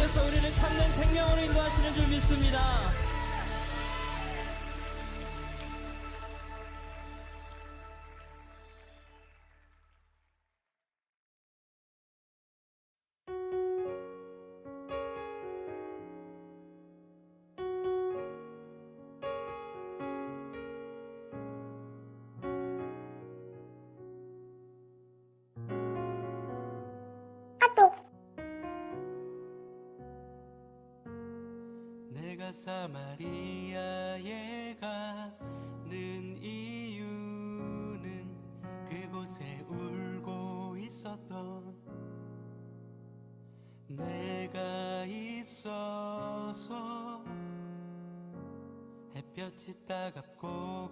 주님께서 우리를 참된 생명으로 인도하시는 줄 믿습니다. 내가 사마리아에 가는 이유는 그곳에 울고 있었던 내가 있어서 햇볕이 따갑고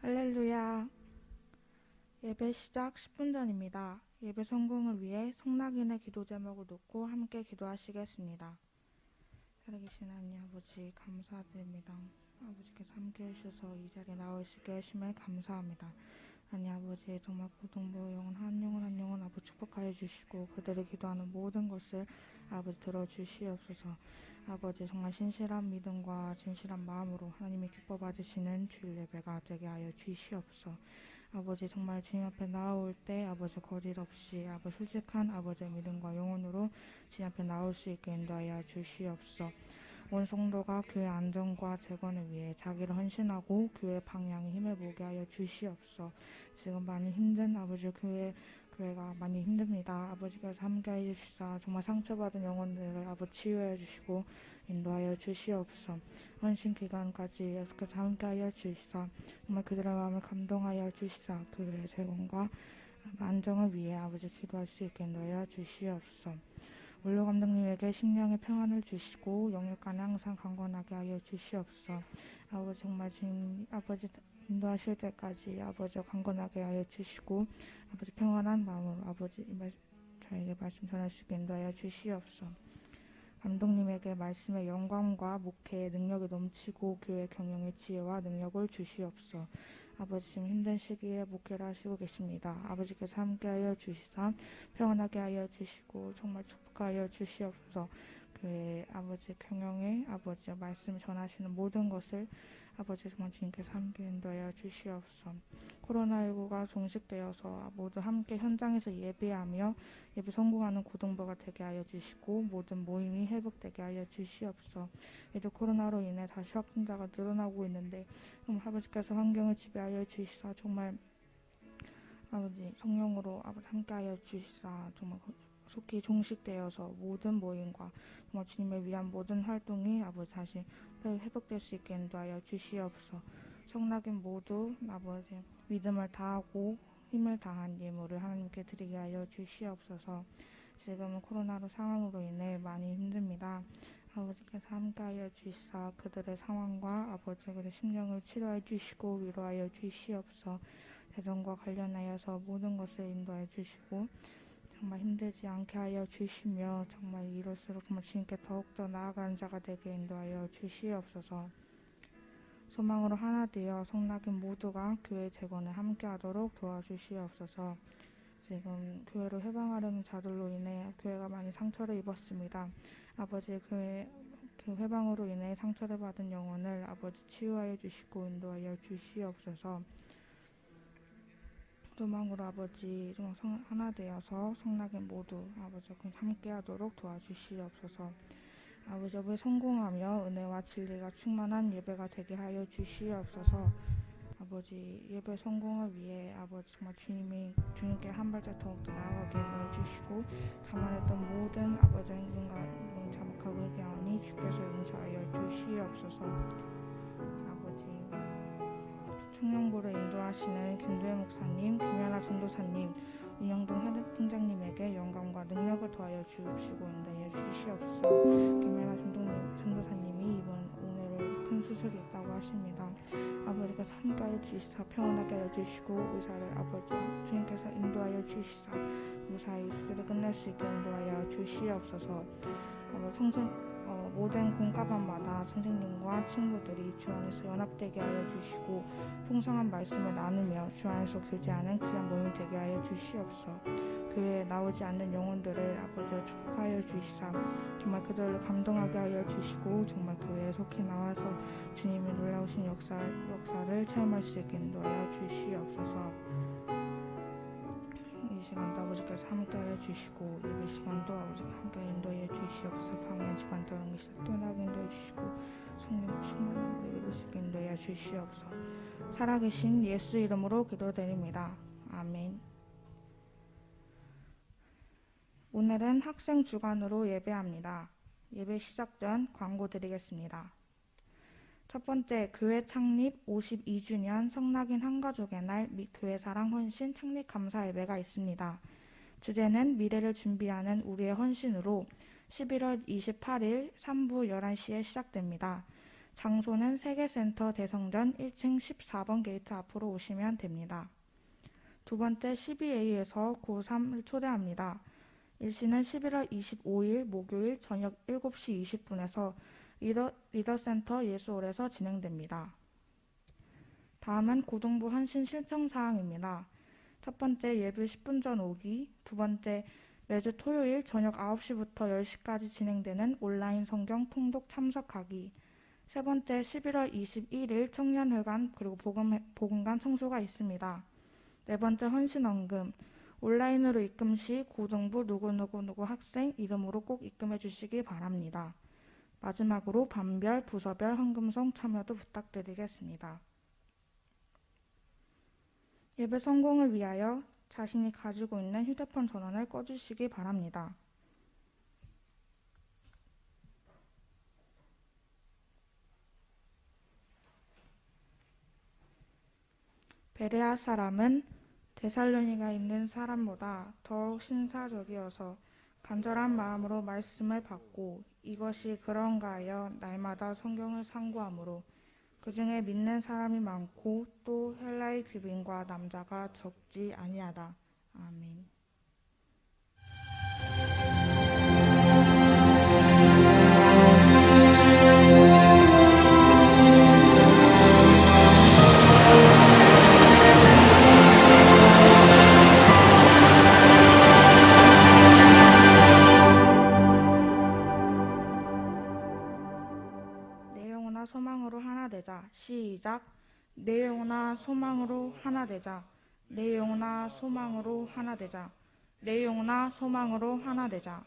할렐루야. 예배 시작 10분 전입니다. 예배 성공을 위해 성낙인의 기도 제목을 놓고 함께 기도하시겠습니다. 살아계신 하나님 아버지 감사드립니다. 아버지께서 함께 해주셔서 이 자리에 나올 수 있게 하심에 감사합니다. 하나님 아버지 정말 고동부 영혼 한 영혼 한 영혼 아버지 축복하여 주시고 그들이 기도하는 모든 것을 아버지 들어주시옵소서. 아버지 정말 신실한 믿음과 진실한 마음으로 하나님이 기뻐 받으시는 주일 예배가 되게 하여 주시옵소서. 아버지 정말 주님 앞에 나올 때 아버지 거짓 없이 아버지 솔직한 아버지의 믿음과 영혼으로 주님 앞에 나올 수 있게 인도하여 주시옵소서. 온 성도가 교회 안전과 재건을 위해 자기를 헌신하고 교회 방향에 힘을 모으게 하여 주시옵소서. 지금 많이 힘든 아버지 교회가 많이 힘듭니다. 아버지께서 함께해 주시사 정말 상처받은 영혼들을 아버지 치유해 주시고 인도하여 주시옵소서. 헌신 기간까지 예수께서 함께하여 주시사 정말 그들의 마음을 감동하여 주시사 교회의 재건과 안정을 위해 아버지 기도할 수 있게 인도하여 주시옵소서. 원로 감독님에게 심령의 평안을 주시고 영육간에 항상 강건하게 하여 주시옵소서. 아버지 정말 주님 아버지 인도하실 때까지 아버지 강건하게 하여 주시고 아버지 평안한 마음으로 아버지 저에게 말씀 전할 수 있게 인도하여 주시옵소서. 감독님에게 말씀의 영광과 목회의 능력이 넘치고 교회 경영의 지혜와 능력을 주시옵소서. 아버지 지금 힘든 시기에 목회를 하시고 계십니다. 아버지께서 함께하여 주시사 평안하게 하여 주시고 정말 축복하여 주시옵소서. 교회 아버지 경영에 아버지 말씀 전하시는 모든 것을 아버지 정말 주님께서 함께 인도하여 주시옵소서. 코로나19가 종식되어서 모두 함께 현장에서 예배하며 예배 성공하는 고등부가 되게 하여 주시고 모든 모임이 회복되게 하여 주시옵소서. 이제 코로나로 인해 다시 확진자가 늘어나고 있는데 아버지께서 환경을 지배하여 주시사 정말 아버지 성령으로 아버지 함께하여 주시사 정말 속히 종식되어서 모든 모임과 정말 주님을 위한 모든 활동이 아버지 다시 회복될 수 있게 인도하여 주시옵소서. 성낙인 모두 아버지 믿음을 다하고 힘을 다한 예물을 하나님께 드리게 하여 주시옵소서. 지금은 코로나로 상황으로 인해 많이 힘듭니다. 아버지께서 함께하여 주시사 그들의 상황과 아버지 그들의 심령을 치료해 주시고 위로하여 주시옵소서. 대선과 관련하여서 모든 것을 인도해 주시고 정말 힘들지 않게 하여 주시며 정말 이럴수록 정말 주님께 더욱더 나아가는 자가 되게 인도하여 주시옵소서. 소망으로 하나 되어 성낙인 모두가 교회 재건에 함께하도록 도와주시옵소서. 지금 교회로 회방하려는 자들로 인해 교회가 많이 상처를 입었습니다. 아버지 교회 그 회방으로 인해 상처를 받은 영혼을 아버지 치유하여 주시고 인도하여 주시옵소서. 소망으로 아버지 하나 되어서 성낙인 모두 아버지 함께하도록 도와주시옵소서. 아버지 예배 성공하며 은혜와 진리가 충만한 예배가 되게 하여 주시옵소서. 아버지 예배 성공을 위해 아버지 정말 주님께 한 발짝 더욱더 나아가게 인도해 주시고 자만했던 모든 아버지 행동과 자막하고 회개하니 주께서 용서하여 주시옵소서. 아버지 청년부를 인도하시는 김도혜 목사님, 김연아 전도사님, 윤영동 사대팀장님에게 영감과 능력을 더하여 주시고 인도하여 주시옵소서. 김연아 전도사님이 이번 오늘을 큰 수술이 있다고 하십니다. 아버지께서 함께하여 주시사 평온하게 하여 주시고 의사를 아버지 주님께서 인도하여 주시사 무사히 수술을 끝낼 수 있게 인도하여 주시옵소서. 모든 공과반마다 선생님과 친구들이 주 안에서 연합되게 하여 주시고 풍성한 말씀을 나누며 주 안에서 교제하는 귀한 모임이 되게 하여 주시옵소서. 교회에 나오지 않는 영혼들을 아버지가 축복하여 주시사 정말 그들을 감동하게 하여 주시고 정말 교회에 속히 나와서 주님의 놀라우신 역사를 체험할 수 있게 인도하여 주시옵소서. 이 시간도 아버지께서 함께하여 주시고 예배 시간도 아버지가 함께 인도하여 주시옵소서. 방문 시간 떠나기 시작도나게 인도해 주시고 성령 충만함으로 이룰 수 있게 인도하여 주시옵소서. 살아계신 예수 이름으로 기도드립니다. 아멘. 오늘은 학생 주간으로 예배합니다. 예배 시작 전 광고 드리겠습니다. 첫 번째, 교회 창립 52주년 성낙인 한가족의 날 및 교회 사랑 헌신 창립 감사 예배가 있습니다. 주제는 미래를 준비하는 우리의 헌신으로 11월 28일 3부 11시에 시작됩니다. 장소는 세계센터 대성전 1층 14번 게이트 앞으로 오시면 됩니다. 두 번째, 12A에서 고3을 초대합니다. 일시는 11월 25일 목요일 저녁 7시 20분에서 리더센터 예수홀에서 진행됩니다. 다음은 고등부 헌신 실천사항입니다. 첫 번째, 예배 10분 전 오기. 두 번째, 매주 토요일 저녁 9시부터 10시까지 진행되는 온라인 성경 통독 참석하기. 세 번째, 11월 21일 청년회관 그리고 복음관 청소가 있습니다. 네 번째, 헌신 헌금. 온라인으로 입금 시 고등부 누구누구 학생 이름으로 꼭 입금해 주시기 바랍니다. 마지막으로 반별, 부서별 헌금송 참여도 부탁드리겠습니다. 예배 성공을 위하여 자신이 가지고 있는 휴대폰 전원을 꺼주시기 바랍니다. 베레아 사람은 데살로니가 있는 사람보다 더욱 신사적이어서 간절한 마음으로 말씀을 받고 이것이 그런가 하여 날마다 성경을 상고하므로 그 중에 믿는 사람이 많고 또 헬라의 귀빈과 남자가 적지 아니하다. 아멘. 내 영혼아 소망으로 하나 되자. 시작. 내 영혼아 소망으로 하나 되자. 내 영혼아 소망으로 하나 되자. 내 영혼아 소망으로 하나 되자.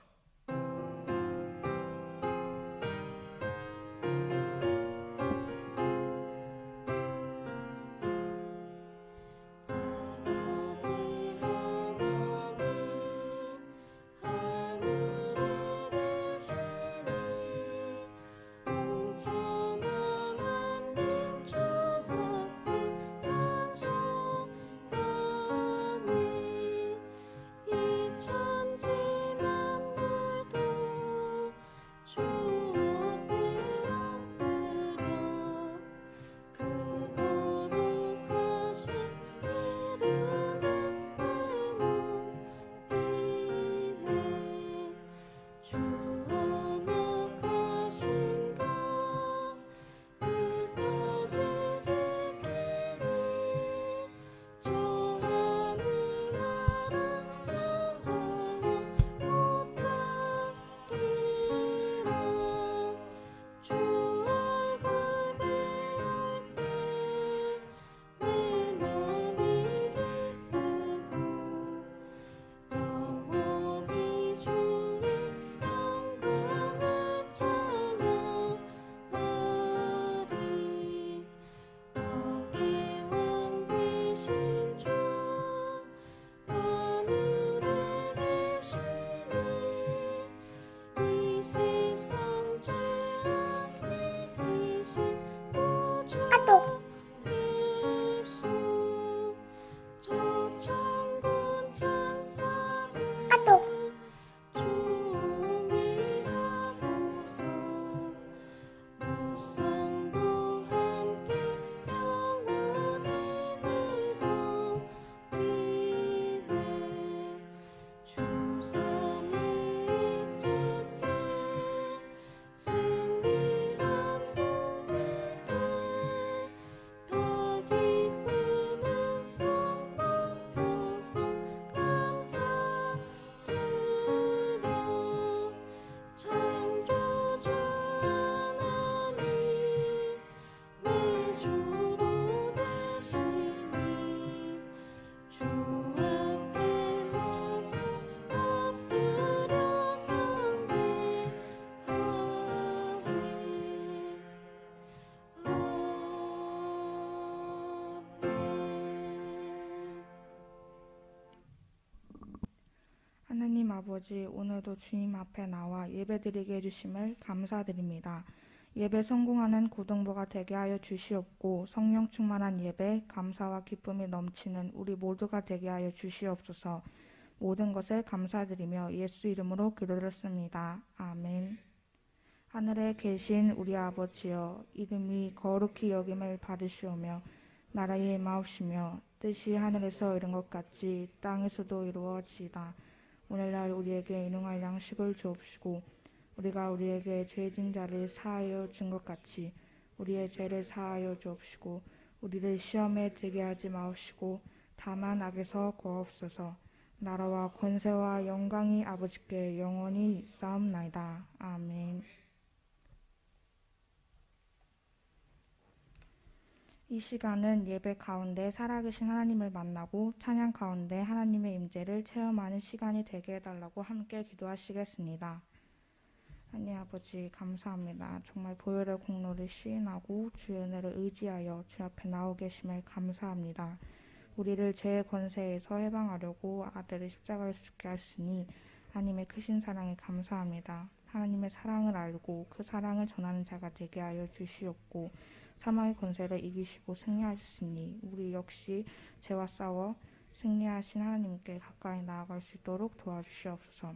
하느님 아버지, 오늘도 주님 앞에 나와 예배드리게 해주심을 감사드립니다. 예배 성공하는 고등부가 되게 하여 주시옵고 성령 충만한 예배, 감사와 기쁨이 넘치는 우리 모두가 되게 하여 주시옵소서. 모든 것을 감사드리며 예수 이름으로 기도드렸습니다. 아멘. 하늘에 계신 우리 아버지여, 이름이 거룩히 여김을 받으시오며 나라의 임하옵시며 뜻이 하늘에서 이룬 것 같이 땅에서도 이루어지이다. 오늘날 우리에게 일용할 양식을 주옵시고 우리가 우리에게 죄진 자를 사하여 준 것 같이 우리의 죄를 사하여 주옵시고 우리를 시험에 들게 하지 마옵시고 다만 악에서 구하옵소서. 나라와 권세와 영광이 아버지께 영원히 있사옵나이다. 아멘. 이 시간은 예배 가운데 살아계신 하나님을 만나고 찬양 가운데 하나님의 임재를 체험하는 시간이 되게 해달라고 함께 기도하시겠습니다. 하나님 아버지 감사합니다. 정말 보혈의 공로를 시인하고 주의 은혜를 의지하여 주 앞에 나오 계심을 감사합니다. 우리를 죄의 권세에서 해방하려고 아들을 십자가에 죽게 하시니 하나님의 크신 사랑에 감사합니다. 하나님의 사랑을 알고 그 사랑을 전하는 자가 되게 하여 주시옵고 사망의 권세를 이기시고 승리하셨으니 우리 역시 죄와 싸워 승리하신 하나님께 가까이 나아갈 수 있도록 도와주시옵소서.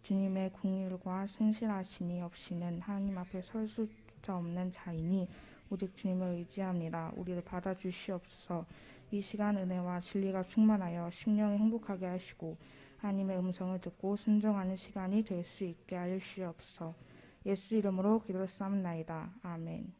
주님의 긍휼과 성실하심이 없이는 하나님 앞에 설 수 없는 자이니 오직 주님을 의지합니다. 우리를 받아주시옵소서. 이 시간 은혜와 진리가 충만하여 심령이 행복하게 하시고 하나님의 음성을 듣고 순종하는 시간이 될 수 있게 하여 주시옵소서. 예수 이름으로 기도했사옵나이다. 아멘.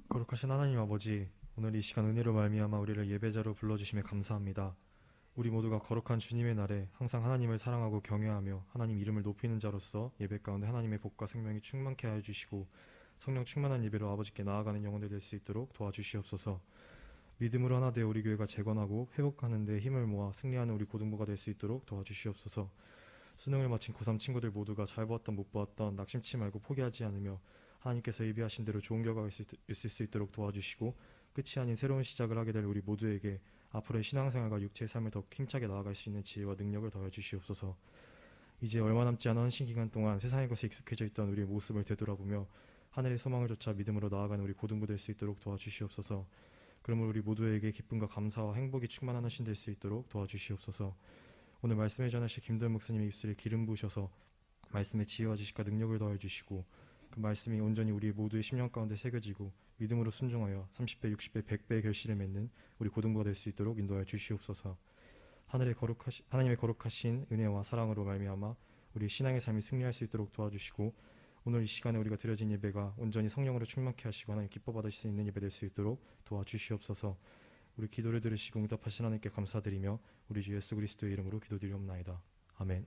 거룩하신 하나님 아버지, 오늘 이 시간 은혜로 말미암아 우리를 예배자로 불러주심에 감사합니다. 우리 모두가 거룩한 주님의 날에 항상 하나님을 사랑하고 경외하며 하나님 이름을 높이는 자로서 예배 가운데 하나님의 복과 생명이 충만케 하여 주시고 성령 충만한 예배로 아버지께 나아가는 영혼들 될 수 있도록 도와주시옵소서. 믿음으로 하나 되어 우리 교회가 재건하고 회복하는 데 힘을 모아 승리하는 우리 고등부가 될 수 있도록 도와주시옵소서. 수능을 마친 고3 친구들 모두가 잘 보았던 못 보았던 낙심치 말고 포기하지 않으며 하나님께서 예비하신 대로 좋은 결과가 있을 수 있도록 도와주시고 끝이 아닌 새로운 시작을 하게 될 우리 모두에게 앞으로의 신앙생활과 육체의 삶을 더 힘차게 나아갈 수 있는 지혜와 능력을 더해 주시옵소서. 이제 얼마 남지 않은 헌신 기간 동안 세상의 것에 익숙해져 있던 우리의 모습을 되돌아보며 하늘의 소망을 좇아 믿음으로 나아가는 우리 고등부 될 수 있도록 도와주시옵소서. 그러므로 우리 모두에게 기쁨과 감사와 행복이 충만한 헌신 될 수 있도록 도와주시옵소서. 오늘 말씀을 전하실 김도현 목사님의 입술에 기름 부으셔서 말씀의 지혜와 지식과 능력을 더해 주시고 그 말씀이 온전히 우리 모두의 심령 가운데 새겨지고 믿음으로 순종하여 30배, 60배, 100배의 결실을 맺는 우리 고등부가 될 수 있도록 인도하여 주시옵소서. 하나님의 거룩하신 은혜와 사랑으로 말미암아 우리 신앙의 삶이 승리할 수 있도록 도와주시고 오늘 이 시간에 우리가 드려진 예배가 온전히 성령으로 충만케 하시고 하나님 기뻐 받으실 수 있는 예배 될 수 있도록 도와주시옵소서. 우리 기도를 들으시고 응답하신 하나님께 감사드리며 우리 주 예수 그리스도의 이름으로 기도드리옵나이다. 아멘.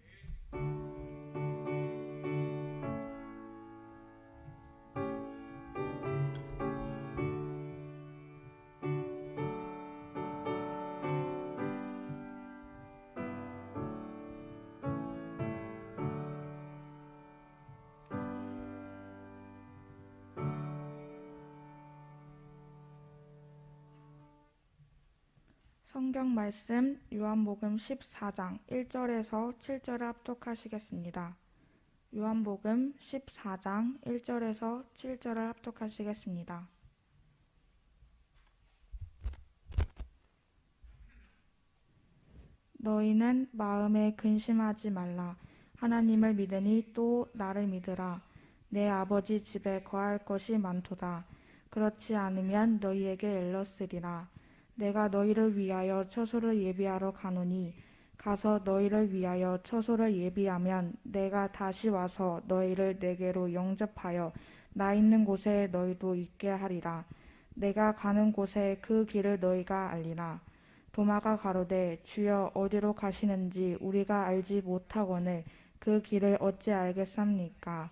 성경 말씀 요한복음 14장 1절에서 7절을 합독하시겠습니다. 요한복음 14장 1절에서 7절을 합독하시겠습니다. 너희는 마음에 근심하지 말라. 하나님을 믿으니 또 나를 믿으라. 내 아버지 집에 거할 것이 많도다. 그렇지 않으면 너희에게 일렀으리라. 내가 너희를 위하여 처소를 예비하러 가노니 가서 너희를 위하여 처소를 예비하면 내가 다시 와서 너희를 내게로 영접하여 나 있는 곳에 너희도 있게 하리라. 내가 가는 곳에 그 길을 너희가 알리라. 도마가 가로되 주여 어디로 가시는지 우리가 알지 못하거늘 그 길을 어찌 알겠습니까?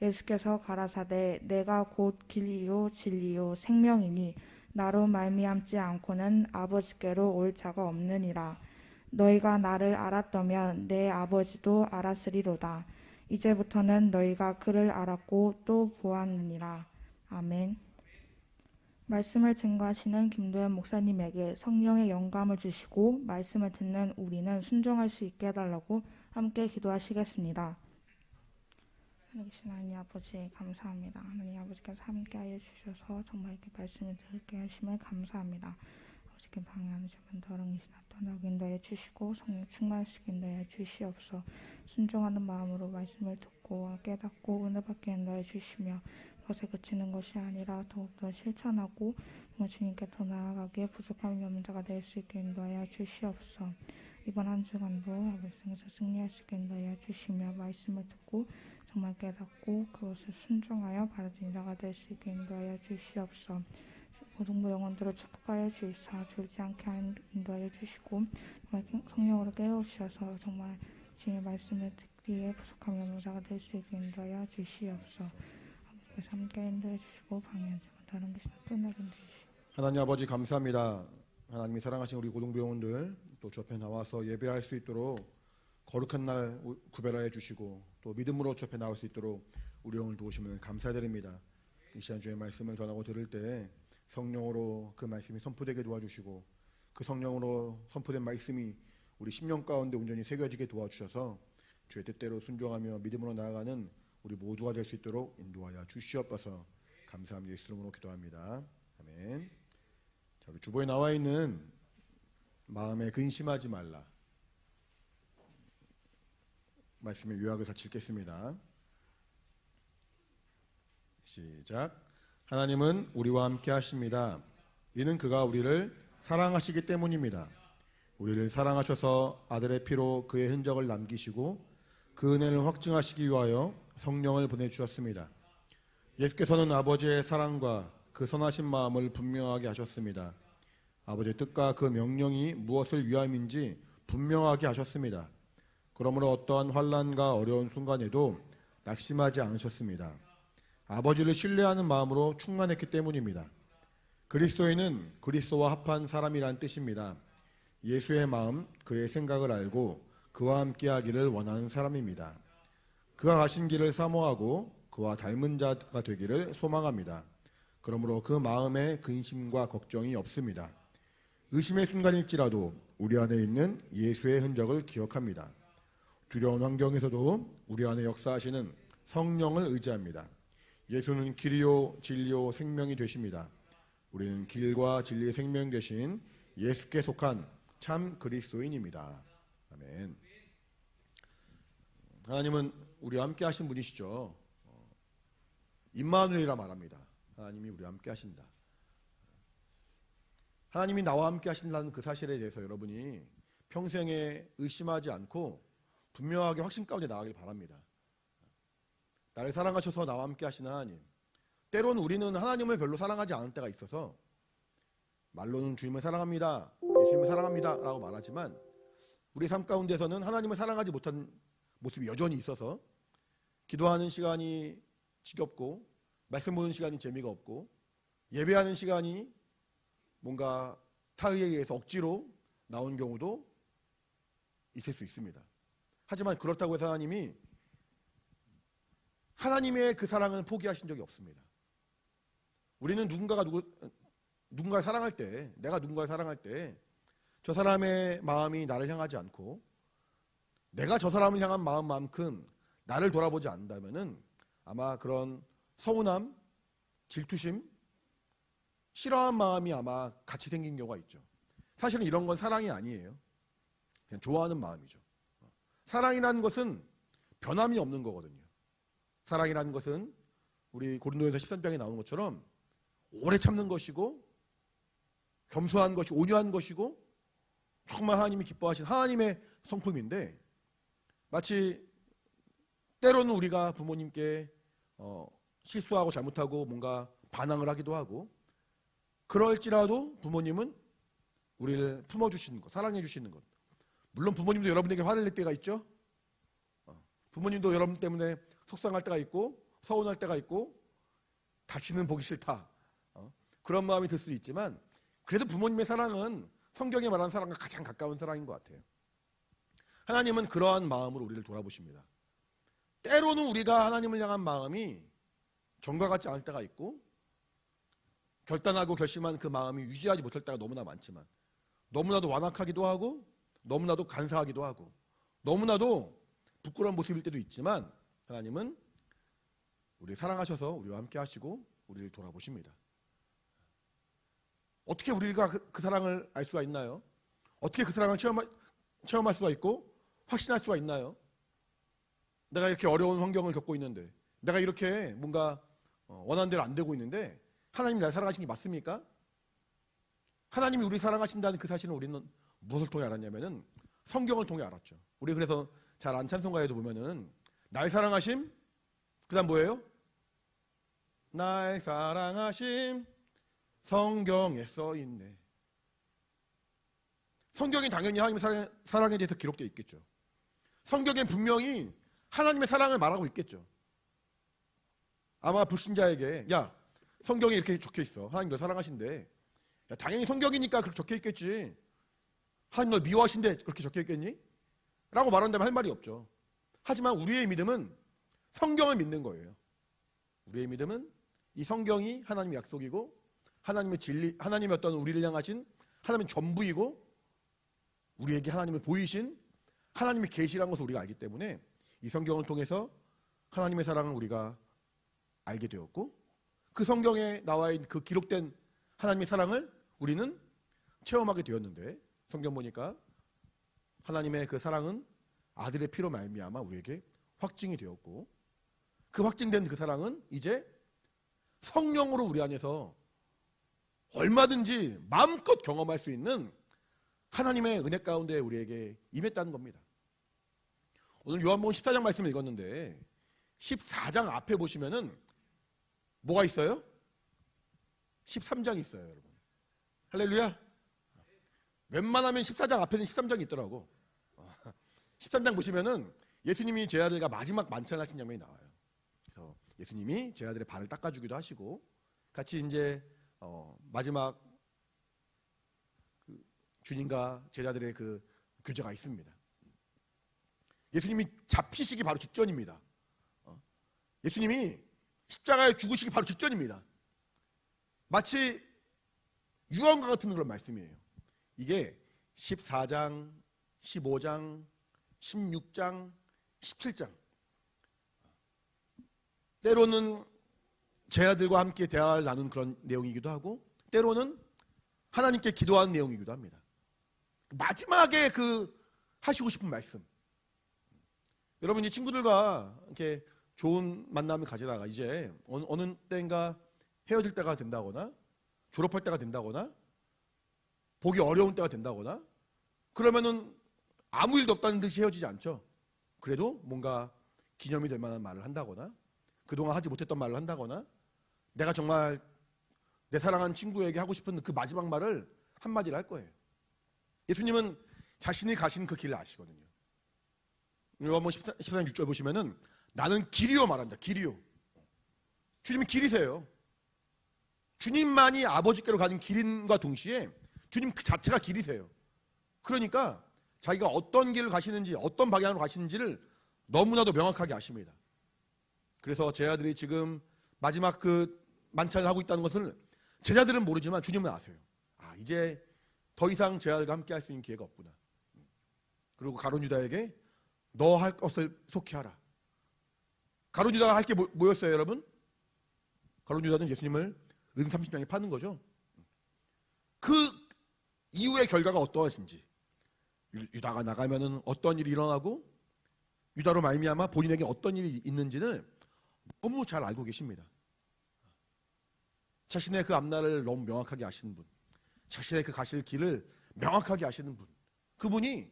예수께서 가라사대 내가 곧 길이요 진리요 생명이니 나로 말미암지 않고는 아버지께로 올 자가 없느니라. 너희가 나를 알았다면 내 아버지도 알았으리로다. 이제부터는 너희가 그를 알았고 또 보았느니라. 아멘. 말씀을 증거하시는 김도현 목사님에게 성령의 영감을 주시고 말씀을 듣는 우리는 순종할 수 있게 해달라고 함께 기도하시겠습니다. 하나님 하나님 아버지 감사합니다. 하나님 아버지께서 함께하여 주셔서 정말 이렇게 말씀을 듣게 하심을 감사합니다. 아버지께 방해하는 자만 더러이시나 떠나게 인도해 주시고 성령 충만하시게 인도해 주시옵소서. 순종하는 마음으로 말씀을 듣고 깨닫고 은혜 받게 인도해 주시며 것에 그치는 것이 아니라 더욱더 실천하고 주님께 더 나아가게 부족함이 없는 자가 될 수 있게 인도하여 주시옵소서. 이번 한 주간도 아버지께서 승리할 수 있게 인도하여 주시며 말씀을 듣고 정말 깨닫고 그것을 순종하여 받아들인 자가 될 수 있게 인도하여 주시옵소서. 고등부 영혼들을 축복하여 주시사 졸지 않게 인도하여 주시고 정말 성령으로 깨우셔서 정말 주님의 말씀을 듣기에 부족함이 없는 자가 될 수 있게 인도하여 주시옵소서. 아버지께서 함께 인도해 주시고 방해하지 못하는 것이 끝나게 해주시옵소서. 하나님 아버지 감사합니다. 하나님이 사랑하신 우리 고등부 영혼들 또 주 앞에 나와서 예배할 수 있도록 거룩한 날 구별하여 주시고 또 믿음으로 주 앞에 나올 수 있도록 우리 영을 도우심을 감사드립니다. 이 시간 주의 말씀을 전하고 들을 때 성령으로 그 말씀이 선포되게 도와주시고 그 성령으로 선포된 말씀이 우리 심령 가운데 온전히 새겨지게 도와주셔서 주의 뜻대로 순종하며 믿음으로 나아가는 우리 모두가 될 수 있도록 인도하여 주시옵소서. 감사합니다. 예수 이름으로 기도합니다. 아멘. 자, 우리 주보에 나와 있는 마음에 근심하지 말라 말씀의 요약을 같이 읽겠습니다. 시작. 하나님은 우리와 함께 하십니다. 이는 그가 우리를 사랑하시기 때문입니다. 우리를 사랑하셔서 아들의 피로 그의 흔적을 남기시고 그 은혜를 확증하시기 위하여 성령을 보내주셨습니다. 예수께서는 아버지의 사랑과 그 선하신 마음을 분명하게 하셨습니다. 아버지의 뜻과 그 명령이 무엇을 위함인지 분명하게 하셨습니다. 그러므로 어떠한 환난과 어려운 순간에도 낙심하지 않으셨습니다. 아버지를 신뢰하는 마음으로 충만했기 때문입니다. 그리스도인은 그리스도와 합한 사람이란 뜻입니다. 예수의 마음, 그의 생각을 알고 그와 함께하기를 원하는 사람입니다. 그가 가신 길을 사모하고 그와 닮은 자가 되기를 소망합니다. 그러므로 그 마음에 근심과 걱정이 없습니다. 의심의 순간일지라도 우리 안에 있는 예수의 흔적을 기억합니다. 두려운 환경에서도 우리 안에 역사하시는 성령을 의지합니다. 예수는 길이요 진리요 생명이 되십니다. 우리는 길과 진리의 생명 되신 예수께 속한 참 그리스도인입니다. 아멘. 하나님은 우리와 함께 하신 분이시죠. 임마누엘이라 말합니다. 하나님이 우리와 함께 하신다. 하나님이 나와 함께 하신다는 그 사실에 대해서 여러분이 평생에 의심하지 않고 분명하게 확신 가운데 나가길 바랍니다. 나를 사랑하셔서 나와 함께 하시는 하나님. 때로는 우리는 하나님을 별로 사랑하지 않을 때가 있어서 말로는 주님을 사랑합니다, 예수님을 사랑합니다 라고 말하지만 우리 삶 가운데서는 하나님을 사랑하지 못한 모습이 여전히 있어서 기도하는 시간이 지겹고 말씀 보는 시간이 재미가 없고 예배하는 시간이 뭔가 타의에 의해서 억지로 나온 경우도 있을 수 있습니다. 하지만 그렇다고 해서 하나님의 그 사랑을 포기하신 적이 없습니다. 우리는 누군가를 사랑할 때, 내가 누군가를 사랑할 때 저 사람의 마음이 나를 향하지 않고 내가 저 사람을 향한 마음만큼 나를 돌아보지 않는다면은 아마 그런 서운함, 질투심, 싫어한 마음이 아마 같이 생긴 경우가 있죠. 사실은 이런 건 사랑이 아니에요. 그냥 좋아하는 마음이죠. 사랑이라는 것은 변함이 없는 거거든요. 사랑이라는 것은 우리 고린도전서 13장에 나오는 것처럼 오래 참는 것이고 겸손한 것이 온유한 것이고 정말 하나님이 기뻐하신 하나님의 성품인데, 마치 때로는 우리가 부모님께 실수하고 잘못하고 뭔가 반항을 하기도 하고, 그럴지라도 부모님은 우리를 품어주시는 것, 사랑해 주시는 것. 물론 부모님도 여러분에게 화를 낼 때가 있죠. 부모님도 여러분 때문에 속상할 때가 있고 서운할 때가 있고 다시는 보기 싫다, 그런 마음이 들 수도 있지만, 그래도 부모님의 사랑은 성경에 말하는 사랑과 가장 가까운 사랑인 것 같아요. 하나님은 그러한 마음으로 우리를 돌아보십니다. 때로는 우리가 하나님을 향한 마음이 정과 같지 않을 때가 있고, 결단하고 결심한 그 마음이 유지하지 못할 때가 너무나 많지만, 너무나도 완악하기도 하고 너무나도 간사하기도 하고 너무나도 부끄러운 모습일 때도 있지만, 하나님은 우리를 사랑하셔서 우리와 함께 하시고 우리를 돌아보십니다. 어떻게 우리가 그 사랑을 알 수가 있나요? 어떻게 그 사랑을 체험할 수가 있고 확신할 수가 있나요? 내가 이렇게 어려운 환경을 겪고 있는데, 내가 이렇게 뭔가 원하는 대로 안 되고 있는데 하나님이 나를 사랑하신 게 맞습니까? 하나님이 우리를 사랑하신다는 그 사실은 우리는 무엇을 통해 알았냐면은 성경을 통해 알았죠. 우리 그래서 잘 아는 찬송가에도 보면은 날 사랑하심, 그 다음 뭐예요? 날 사랑하심 성경에 써있네. 성경이 당연히 하나님의 사랑에 대해서 기록되어 있겠죠. 성경엔 분명히 하나님의 사랑을 말하고 있겠죠. 아마 불신자에게 야, 성경에 이렇게 적혀있어, 하나님 널 사랑하신대, 야, 당연히 성경이니까 그렇게 적혀있겠지, 하나님 널 미워하신대 그렇게 적혀있겠니? 라고 말한다면 할 말이 없죠. 하지만 우리의 믿음은 성경을 믿는 거예요. 우리의 믿음은 이 성경이 하나님의 약속이고 하나님의 진리, 하나님의 어떤 우리를 향하신 하나님의 전부이고 우리에게 하나님을 보이신 하나님의 계시라는 것을 우리가 알기 때문에 이 성경을 통해서 하나님의 사랑을 우리가 알게 되었고, 그 성경에 나와 있는 그 기록된 하나님의 사랑을 우리는 체험하게 되었는데, 성경 보니까 하나님의 그 사랑은 아들의 피로 말미암아 우리에게 확증이 되었고, 그 확증된 그 사랑은 이제 성령으로 우리 안에서 얼마든지 마음껏 경험할 수 있는 하나님의 은혜 가운데 우리에게 임했다는 겁니다. 오늘 요한복음 14장 말씀을 읽었는데 14장 앞에 보시면은 뭐가 있어요? 13장이 있어요, 여러분. 할렐루야. 웬만하면 14장 앞에는 13장이 있더라고. 13장 보시면은 예수님이 제 아들과 마지막 만찬하신 장면이 나와요. 그래서 예수님이 제 아들의 발을 닦아주기도 하시고 같이 이제 마지막 그 주님과 제자들의 그 교제가 있습니다. 예수님이 잡히시기 바로 직전입니다. 예수님이 십자가에 죽으시기 바로 직전입니다. 마치 유언과 같은 그런 말씀이에요. 이게 14장, 15장, 16장, 17장. 때로는 제 아들과 함께 대화를 나눈 그런 내용이기도 하고, 때로는 하나님께 기도하는 내용이기도 합니다. 마지막에 그 하시고 싶은 말씀. 여러분, 이 친구들과 이렇게 좋은 만남을 가지다가 이제 어느 때인가 헤어질 때가 된다거나 졸업할 때가 된다거나 보기 어려운 때가 된다거나 그러면은 아무 일도 없다는 듯이 헤어지지 않죠. 그래도 뭔가 기념이 될 만한 말을 한다거나 그동안 하지 못했던 말을 한다거나 내가 정말 내 사랑하는 친구에게 하고 싶은 그 마지막 말을 한마디를 할 거예요. 예수님은 자신이 가신 그 길을 아시거든요. 요한복음 14장 6절 보시면은 나는 길이요 말한다. 길이요. 주님이 길이세요. 주님만이 아버지께로 가는 길인과 동시에 주님 그 자체가 길이세요. 그러니까 자기가 어떤 길을 가시는지 어떤 방향으로 가시는지를 너무나도 명확하게 아십니다. 그래서 제 아들이 지금 마지막 그 만찬을 하고 있다는 것을 제자들은 모르지만 주님은 아세요. 아, 이제 더 이상 제 아들과 함께 할 수 있는 기회가 없구나. 그리고 가룟 유다에게 너 할 것을 속히 하라. 가룟 유다가 할 게 뭐였어요, 여러분? 가룟 유다는 예수님을 은 30냥에 파는 거죠. 그 이후의 결과가 어떠하신지, 유다가 나가면은 어떤 일이 일어나고 유다로 말미암아 본인에게 어떤 일이 있는지를 너무 잘 알고 계십니다. 자신의 그 앞날을 너무 명확하게 아시는 분, 자신의 그 가실 길을 명확하게 아시는 분, 그분이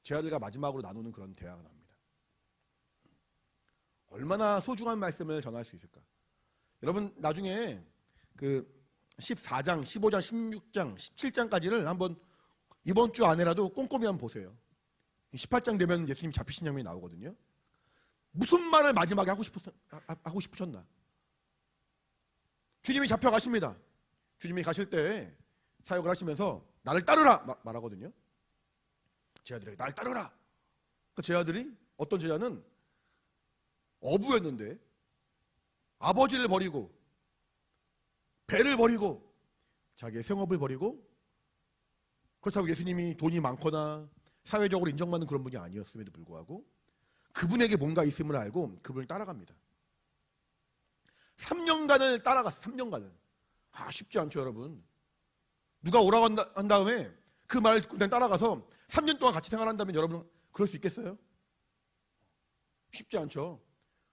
제 아들과 마지막으로 나누는 그런 대화가 납니다. 얼마나 소중한 말씀을 전할 수 있을까? 여러분 나중에 그 14장, 15장, 16장, 17장까지를 한번 이번 주 안에라도 꼼꼼히 한번 보세요. 18장 되면 예수님 잡히신 장면이 나오거든요. 무슨 말을 마지막에 하고 싶으셨나? 주님이 잡혀가십니다. 주님이 가실 때 사역을 하시면서 나를 따르라 말하거든요. 제 아들에게 나를 따르라. 제 아들이 어떤 제자는 어부였는데 아버지를 버리고 배를 버리고 자기의 생업을 버리고, 그렇다고 예수님이 돈이 많거나 사회적으로 인정받는 그런 분이 아니었음에도 불구하고 그분에게 뭔가 있음을 알고 그분을 따라갑니다. 3년간을 따라갔어. 3년간을. 쉽지 않죠 여러분. 누가 오라고 한 다음에 그 말을 그냥 따라가서 3년 동안 같이 생활한다면 여러분 그럴 수 있겠어요? 쉽지 않죠.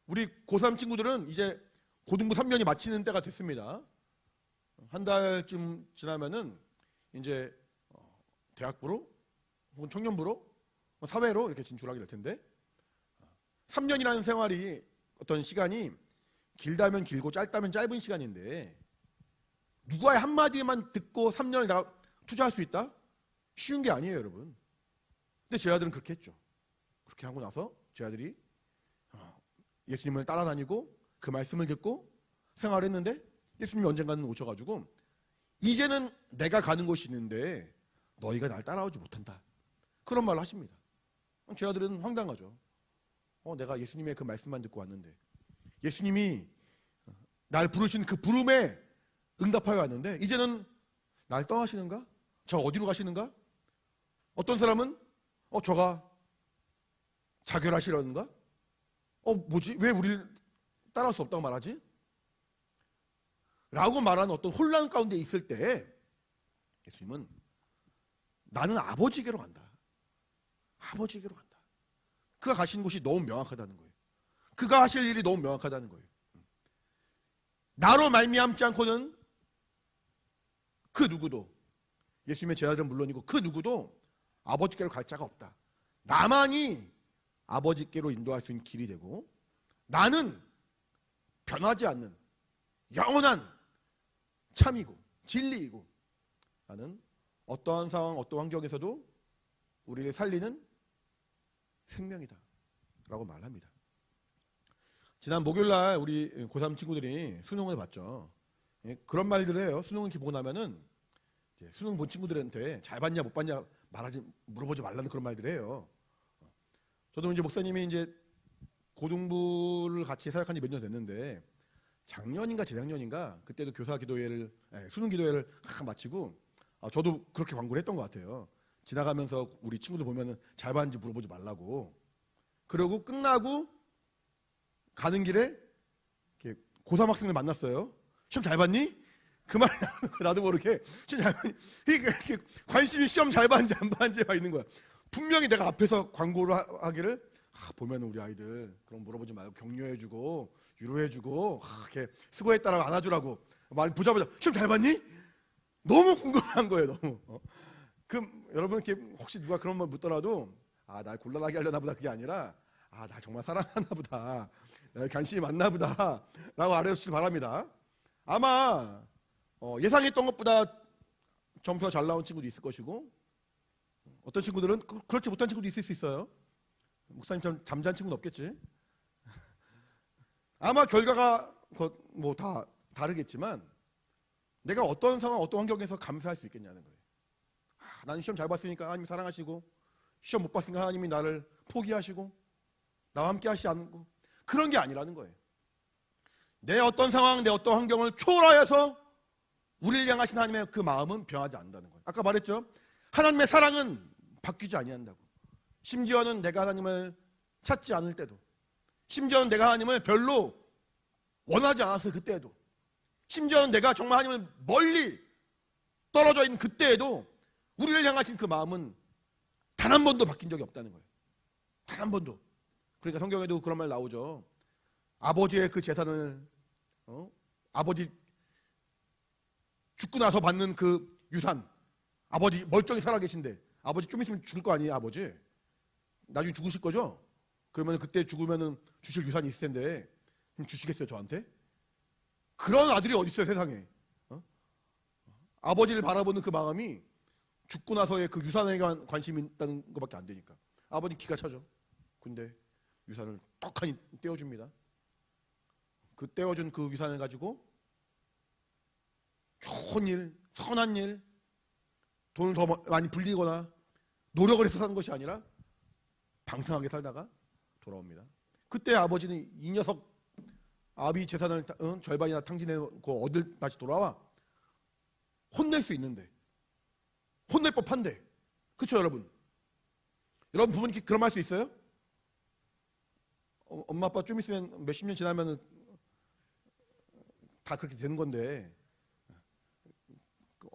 우리 고3 친구들은 이제 고등부 3년이 마치는 때가 됐습니다. 한 달쯤 지나면은 이제 대학부로 혹은 청년부로 사회로 이렇게 진출하게 될 텐데, 3년이라는 생활이 어떤 시간이 길다면 길고 짧다면 짧은 시간인데 누구의 한마디만 듣고 3년을 다 투자할 수 있다? 쉬운 게 아니에요 여러분. 근데 제 아들은 그렇게 했죠. 그렇게 하고 나서 제 아들이 예수님을 따라다니고 그 말씀을 듣고 생활을 했는데, 예수님이 언젠가는 오셔가지고 이제는 내가 가는 곳이 있는데 너희가 날 따라오지 못한다, 그런 말을 하십니다. 제 아들은 황당하죠. 내가 예수님의 그 말씀만 듣고 왔는데, 예수님이 날 부르신 그 부름에 응답하여 왔는데 이제는 날 떠나시는가? 저 어디로 가시는가? 어떤 사람은 저가 자결하시려는가? 뭐지? 왜 우리를 따라올 수 없다고 말하지? 라고 말하는 어떤 혼란 가운데 있을 때 예수님은 나는 아버지께로 간다. 아버지께로 간다. 그가 가신 곳이 너무 명확하다는 거예요. 그가 하실 일이 너무 명확하다는 거예요. 나로 말미암지 않고는 그 누구도, 예수님의 제자들은 물론이고 그 누구도 아버지께로 갈 자가 없다. 나만이 아버지께로 인도할 수 있는 길이 되고, 나는 변하지 않는 영원한 참이고 진리이고, 나는 어떠한 상황, 어떠한 환경에서도 우리를 살리는 생명이다 라고 말합니다. 지난 목요일날 우리 고3 친구들이 수능을 봤죠. 그런 말들을 해요. 수능을 이렇게 보고 나면은 이제 수능 본 친구들한테 잘 봤냐 못 봤냐 물어보지 말라는 그런 말들을 해요. 저도 이제 목사님이 이제 고등부를 같이 사역한 지 몇 년 됐는데, 작년인가 재작년인가 그때도 교사 기도회를, 수능 기도회를 마치고 저도 그렇게 광고를 했던 것 같아요. 지나가면서 우리 친구들 보면은 잘 봤는지 물어보지 말라고. 그러고 끝나고 가는 길에 이렇게 고3 학생을 만났어요. 시험 잘 봤니? 그 말이 나도 모르게 시험 잘 봤니? 이렇게 관심이 시험 잘 봤는지 안 봤는지 막 있는 거야. 분명히 내가 앞에서 광고를 하기를 보면 우리 아이들 그럼 물어보지 말고 격려해주고 위로해주고 이렇게 수고했다라고 안아주라고 말 보자마자 시험 잘 봤니? 너무 궁금한 거예요. 너무. 그럼 여러분 이렇게 혹시 누가 그런 말 묻더라도 날 곤란하게 하려나 보다, 그게 아니라 날 정말 사랑하나 보다, 나에 관심이 많나 보다 라고 알아주시기 바랍니다. 아마 예상했던 것보다 점수가 잘 나온 친구도 있을 것이고, 어떤 친구들은 그렇지 못한 친구도 있을 수 있어요. 목사님처럼 잠잔 친구는 없겠지. 아마 결과가 뭐 다 다르겠지만 내가 어떤 상황, 어떤 환경에서 감사할 수 있겠냐는 거예요. 나는 시험 잘 봤으니까 하나님이 사랑하시고, 시험 못 봤으니까 하나님이 나를 포기하시고 나와 함께 하시지 않고, 그런 게 아니라는 거예요. 내 어떤 상황, 내 어떤 환경을 초월하여서 우리를 향하신 하나님의 그 마음은 변하지 않는다는 거예요. 아까 말했죠. 하나님의 사랑은 바뀌지 아니한다고. 심지어는 내가 하나님을 찾지 않을 때도, 심지어는 내가 하나님을 별로 원하지 않았을 그때에도, 심지어는 내가 정말 하나님을 멀리 떨어져 있는 그때에도 우리를 향하신 그 마음은 단 한 번도 바뀐 적이 없다는 거예요. 단 한 번도. 그러니까 성경에도 그런 말 나오죠. 아버지의 그 재산을 아버지 죽고 나서 받는 그 유산, 아버지 멀쩡히 살아계신데 아버지 좀 있으면 죽을 거 아니에요. 아버지 나중에 죽으실 거죠? 그러면 그때 죽으면 주실 유산이 있을 텐데 그럼 주시겠어요 저한테? 그런 아들이 어디 있어요 세상에? 아버지를 바라보는 그 마음이 죽고 나서의 그 유산에 관심이 있다는 것밖에 안 되니까 아버님 기가 차죠. 근데 유산을 떡하니 떼어줍니다. 그 떼어준 그 유산을 가지고 좋은 일, 선한 일, 돈을 더 많이 불리거나 노력을 해서 사는 것이 아니라 방탕하게 살다가 돌아옵니다. 그때 아버지는 이 녀석 아비 재산을 절반이나 탕진해놓고 어딜 다시 돌아와? 혼낼 수 있는데, 혼낼 법한데, 그렇죠 여러분? 여러분 부모님 그런 말 할 수 있어요? 엄마 아빠 좀 있으면 몇십 년 지나면 다 그렇게 되는 건데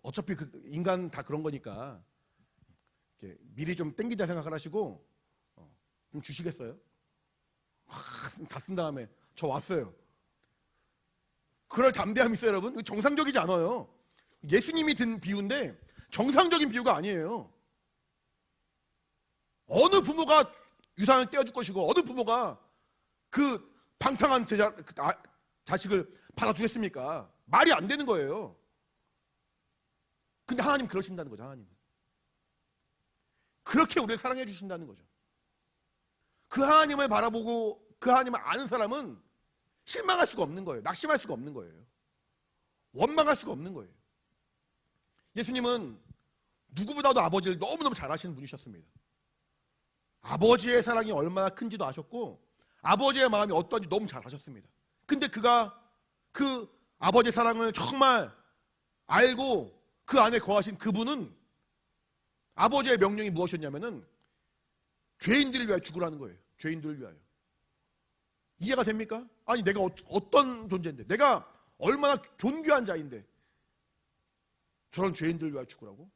어차피 그 인간 다 그런 거니까 미리 좀 땡기자 생각을 하시고 좀 주시겠어요? 다 쓴 다음에 저 왔어요. 그럴 담대함이 있어요 여러분? 정상적이지 않아요. 예수님이 든 비유인데 정상적인 비유가 아니에요. 어느 부모가 유산을 떼어줄 것이고 어느 부모가 그 방탕한 자식을 받아주겠습니까? 말이 안 되는 거예요. 근데 하나님 그러신다는 거죠. 하나님 그렇게 우리를 사랑해 주신다는 거죠. 그 하나님을 바라보고 그 하나님을 아는 사람은 실망할 수가 없는 거예요. 낙심할 수가 없는 거예요. 원망할 수가 없는 거예요. 예수님은 누구보다도 아버지를 너무너무 잘 아시는 분이셨습니다. 아버지의 사랑이 얼마나 큰지도 아셨고 아버지의 마음이 어떤지 너무 잘 아셨습니다. 근데 그가 그 아버지의 사랑을 정말 알고 그 안에 거하신 그분은 아버지의 명령이 무엇이었냐면은 죄인들을 위하여 죽으라는 거예요. 죄인들을 위하여. 이해가 됩니까? 아니 내가 어떤 존재인데 내가 얼마나 존귀한 자인데 저런 죄인들을 위하여 죽으라고?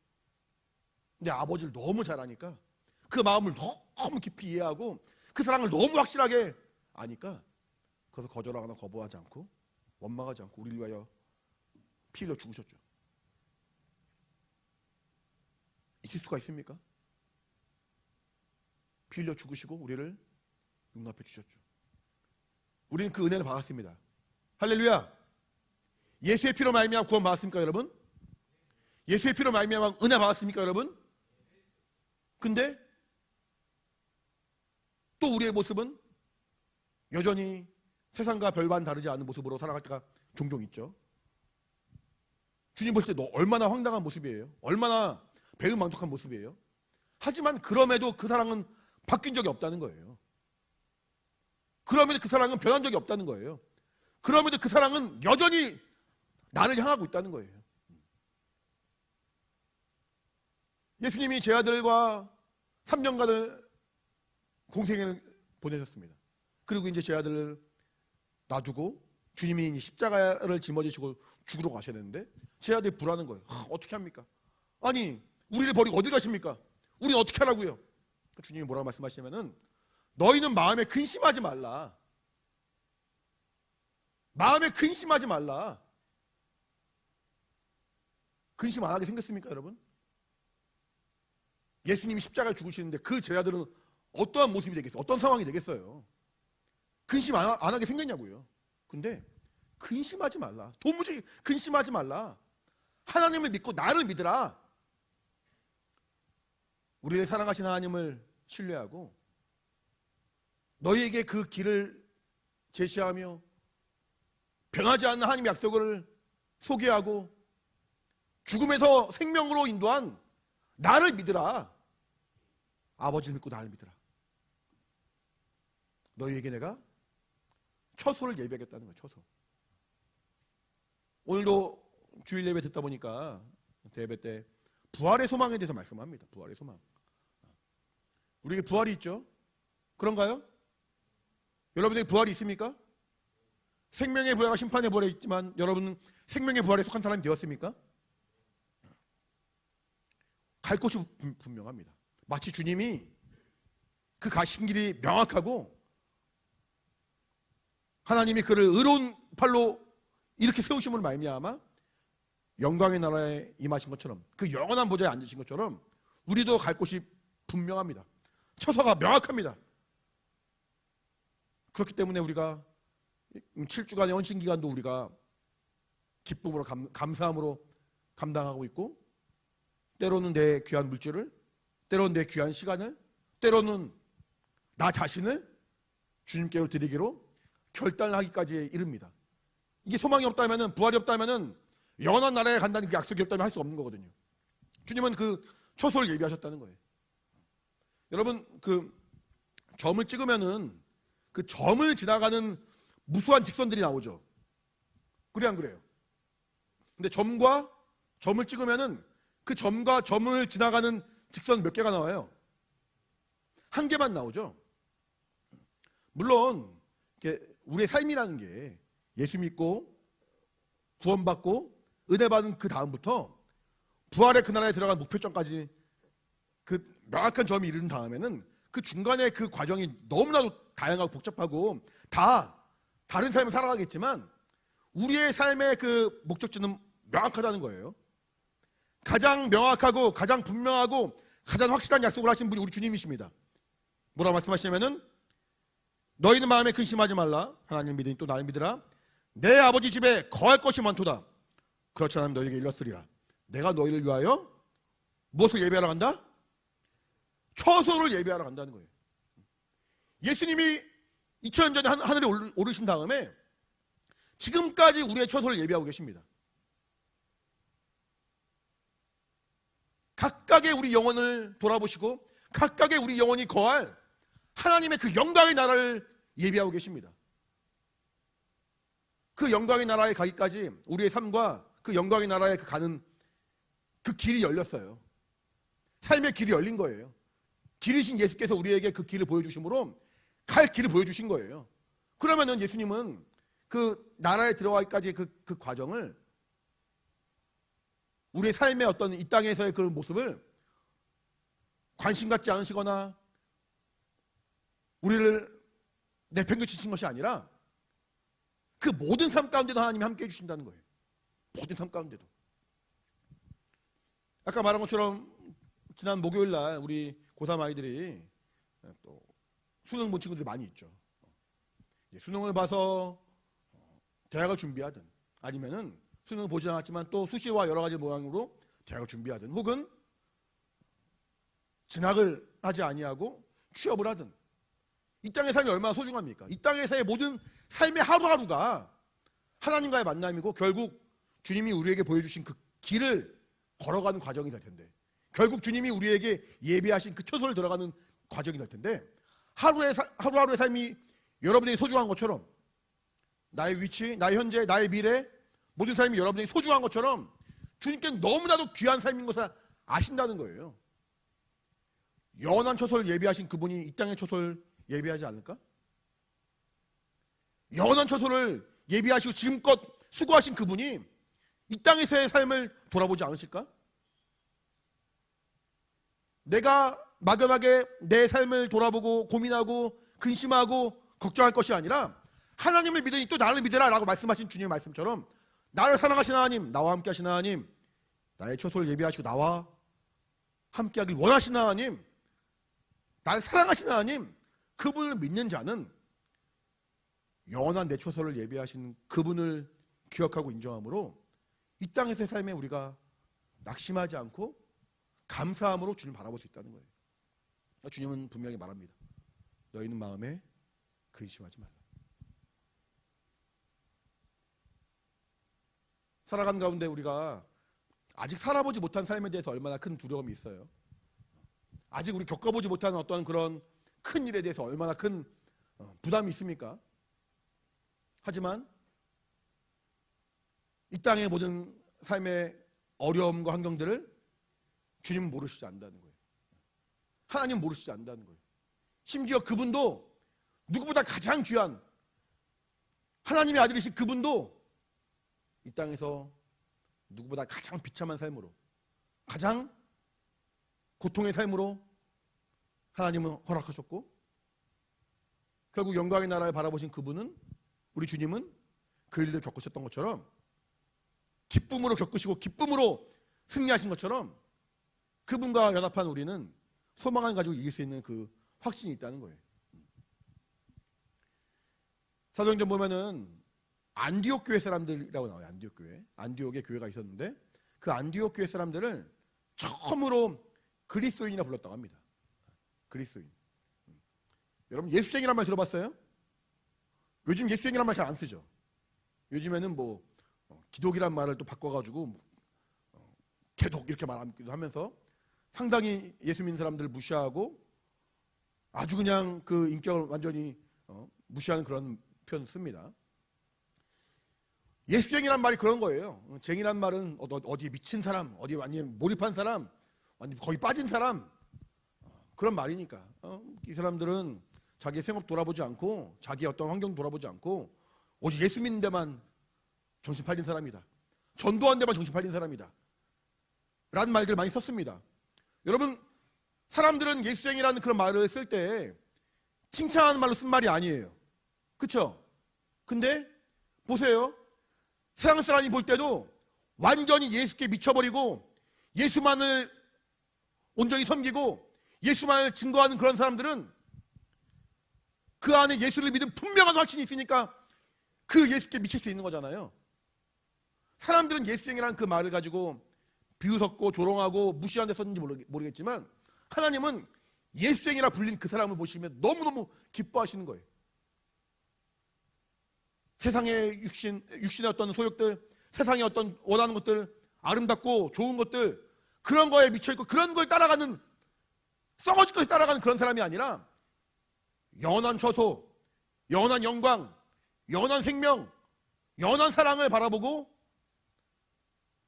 근데 아버지를 너무 잘 아니까 그 마음을 너무 깊이 이해하고 그 사랑을 너무 확실하게 아니까 그래서 거절하거나 거부하지 않고 원망하지 않고 우리를 위하여 피 흘려 죽으셨죠. 있을 수가 있습니까? 피 흘려 죽으시고 우리를 용납해 주셨죠. 우리는 그 은혜를 받았습니다. 할렐루야. 예수의 피로 말미암아 구원 받았습니까 여러분? 예수의 피로 말미암아 은혜 받았습니까 여러분? 근데 또 우리의 모습은 여전히 세상과 별반 다르지 않은 모습으로 살아갈 때가 종종 있죠. 주님 보실 때 너 얼마나 황당한 모습이에요. 얼마나 배은망덕한 모습이에요. 하지만 그럼에도 그 사랑은 바뀐 적이 없다는 거예요. 그럼에도 그 사랑은 변한 적이 없다는 거예요. 그럼에도 그 사랑은 여전히 나를 향하고 있다는 거예요. 예수님이 제 아들과 3년간을 공생을 보내셨습니다. 그리고 이제 제 아들을 놔두고 주님이 십자가를 짊어지시고 죽으러 가셔야 되는데 제 아들이 불하는 거예요. 어떻게 합니까? 아니 우리를 버리고 어디 가십니까? 우리는 어떻게 하라고요? 주님이 뭐라고 말씀하시냐면은 너희는 마음에 근심하지 말라. 마음에 근심하지 말라. 근심 안 하게 생겼습니까 여러분? 예수님이 십자가에 죽으시는데 그 제자들은 어떠한 모습이 되겠어요? 어떤 상황이 되겠어요? 근심 안 하게 생겼냐고요. 근데 근심하지 말라. 도무지 근심하지 말라. 하나님을 믿고 나를 믿으라. 우리를 사랑하신 하나님을 신뢰하고 너희에게 그 길을 제시하며 변하지 않는 하나님의 약속을 소개하고 죽음에서 생명으로 인도한 나를 믿으라. 아버지를 믿고 나를 믿으라. 너희에게 내가 처소를 예비하겠다는 거예요. 처소. 오늘도 주일 예배 듣다 보니까 대배 때 부활의 소망에 대해서 말씀합니다. 부활의 소망. 우리에게 부활이 있죠? 그런가요? 여러분에게 부활이 있습니까? 생명의 부활과 심판의 부활이 있지만 여러분은 생명의 부활에 속한 사람이 되었습니까? 갈 곳이 분명합니다. 마치 주님이 그 가신 길이 명확하고 하나님이 그를 의로운 팔로 이렇게 세우심으로 말미암아 영광의 나라에 임하신 것처럼, 그 영원한 보좌에 앉으신 것처럼 우리도 갈 곳이 분명합니다. 처소가 명확합니다. 그렇기 때문에 우리가 7주간의 헌신기간도 우리가 기쁨으로 감사함으로 감당하고 있고, 때로는 내 귀한 물질을, 때로는 내 귀한 시간을, 때로는 나 자신을 주님께로 드리기로 결단하기까지 이릅니다. 이게 소망이 없다면, 부활이 없다면 영원한 나라에 간다는 그 약속이 없다면 할 수 없는 거거든요. 주님은 그 초소를 예비하셨다는 거예요. 여러분, 그 점을 찍으면은 그 점을 지나가는 무수한 직선들이 나오죠. 그래 안 그래요? 근데 점과 점을 찍으면은 그 점과 점을 지나가는 직선 몇 개가 나와요? 한 개만 나오죠. 물론 우리의 삶이라는 게 예수 믿고 구원받고 은혜받은 그 다음부터 부활의 그 나라에 들어간 목표점까지 그 명확한 점이 이르는 다음에는 그 중간에 그 과정이 너무나도 다양하고 복잡하고 다 다른 삶을 살아가겠지만 우리의 삶의 그 목적지는 명확하다는 거예요. 가장 명확하고 가장 분명하고 가장 확실한 약속을 하신 분이 우리 주님이십니다. 뭐라 말씀하시냐면은 너희는 마음에 근심하지 말라. 하나님을 믿으니 또 나를 믿으라. 내 아버지 집에 거할 것이 많도다. 그렇지 않으면 너희에게 일렀으리라. 내가 너희를 위하여 무엇을 예배하러 간다? 처소를 예배하러 간다는 거예요. 예수님이 2000년 전에 하늘에 오르신 다음에 지금까지 우리의 처소를 예배하고 계십니다. 각각의 우리 영혼을 돌아보시고 각각의 우리 영혼이 거할 하나님의 그 영광의 나라를 예비하고 계십니다. 그 영광의 나라에 가기까지 우리의 삶과 그 영광의 나라에 가는 그 길이 열렸어요. 삶의 길이 열린 거예요. 길이신 예수께서 우리에게 그 길을 보여주심으로 갈 길을 보여주신 거예요. 그러면은 예수님은 그 나라에 들어가기까지 그 과정을 우리의 삶의 어떤 이 땅에서의 그 모습을 관심 갖지 않으시거나 우리를 내팽개치신 것이 아니라 그 모든 삶 가운데도 하나님이 함께 해주신다는 거예요. 모든 삶 가운데도. 아까 말한 것처럼 지난 목요일 날 우리 고3 아이들이 또 수능 본 친구들이 많이 있죠. 수능을 봐서 대학을 준비하든 아니면은 수능을 보지 않았지만 또 수시와 여러 가지 모양으로 대학을 준비하든 혹은 진학을 하지 아니하고 취업을 하든 이 땅의 삶이 얼마나 소중합니까? 이 땅에서의 모든 삶의 하루하루가 하나님과의 만남이고 결국 주님이 우리에게 보여주신 그 길을 걸어가는 과정이 될 텐데 결국 주님이 우리에게 예비하신 그 처소를 들어가는 과정이 될 텐데 하루하루의 삶이 여러분에게 소중한 것처럼 나의 위치, 나의 현재, 나의 미래 모든 삶이 여러분에게 소중한 것처럼 주님께는 너무나도 귀한 삶인 것을 아신다는 거예요. 영원한 처소를 예비하신 그분이 이 땅의 처소를 예비하지 않을까? 영원한 처소를 예비하시고 지금껏 수고하신 그분이 이 땅에서의 삶을 돌아보지 않으실까? 내가 막연하게 내 삶을 돌아보고 고민하고 근심하고 걱정할 것이 아니라 하나님을 믿으니 또 나를 믿으라 라고 말씀하신 주님의 말씀처럼 나를 사랑하시는 하나님, 나와 함께 하시는 하나님, 나의 처소를 예비하시고 나와 함께 하길 원하시는 하나님, 나를 사랑하시는 하나님, 그분을 믿는 자는 영원한 내 처소를 예비하신 그분을 기억하고 인정함으로 이 땅에서의 삶에 우리가 낙심하지 않고 감사함으로 주님을 바라볼 수 있다는 거예요. 주님은 분명히 말합니다. 너희는 마음에 근심하지 말라. 살아가는 가운데 우리가 아직 살아보지 못한 삶에 대해서 얼마나 큰 두려움이 있어요. 아직 우리 겪어보지 못한 어떤 그런 큰 일에 대해서 얼마나 큰 부담이 있습니까? 하지만 이 땅의 모든 삶의 어려움과 환경들을 주님은 모르시지 않는다는 거예요. 하나님은 모르시지 않는다는 거예요. 심지어 그분도 누구보다 가장 귀한 하나님의 아들이신 그분도 이 땅에서 누구보다 가장 비참한 삶으로 가장 고통의 삶으로 하나님은 허락하셨고 결국 영광의 나라를 바라보신 그분은 우리 주님은 그 일을 겪으셨던 것처럼 기쁨으로 겪으시고 기쁨으로 승리하신 것처럼 그분과 연합한 우리는 소망을 가지고 이길 수 있는 그 확신이 있다는 거예요. 사도행전 보면은 안디옥 교회 사람들이라고 나와요. 안디옥 교회. 안디옥에 교회가 있었는데 그 안디옥 교회 사람들을 처음으로 그리스도인이라 불렀다고 합니다. 그리스도인. 여러분 예수쟁이란 말 들어봤어요? 요즘 예수쟁이란 말 잘 안 쓰죠. 요즘에는 뭐 기독이란 말을 또 바꿔가지고 개독 이렇게 말하기도 하면서 상당히 예수 믿는 사람들을 무시하고 아주 그냥 그 인격을 완전히 무시하는 그런 표현을 씁니다. 예수쟁이란 말이 그런 거예요. 쟁이란 말은 어디에 미친 사람, 어디에 완전히 몰입한 사람, 완전히 거의 빠진 사람, 그런 말이니까. 이 사람들은 자기의 생업 돌아보지 않고 자기의 어떤 환경 돌아보지 않고 오직 예수 믿는 데만 정신 팔린 사람이다. 전도한 데만 정신 팔린 사람이다. 라는 말들 많이 썼습니다. 여러분, 사람들은 예수쟁이라는 그런 말을 쓸 때 칭찬하는 말로 쓴 말이 아니에요. 그쵸? 근데 보세요. 세상 사람이 볼 때도 완전히 예수께 미쳐버리고 예수만을 온전히 섬기고 예수만을 증거하는 그런 사람들은 그 안에 예수를 믿은 분명한 확신이 있으니까 그 예수께 미칠 수 있는 거잖아요. 사람들은 예수쟁이라는 그 말을 가지고 비웃었고 조롱하고 무시한 데 썼는지 모르겠지만 하나님은 예수쟁이라 불린 그 사람을 보시면 너무너무 기뻐하시는 거예요. 세상의 육신의 어떤 소욕들, 세상의 어떤 원하는 것들, 아름답고 좋은 것들, 그런 거에 미쳐있고 그런 걸 따라가는, 썩어질 것을 따라가는 그런 사람이 아니라 영원한 처소, 영원한 영광, 영원한 생명, 영원한 사랑을 바라보고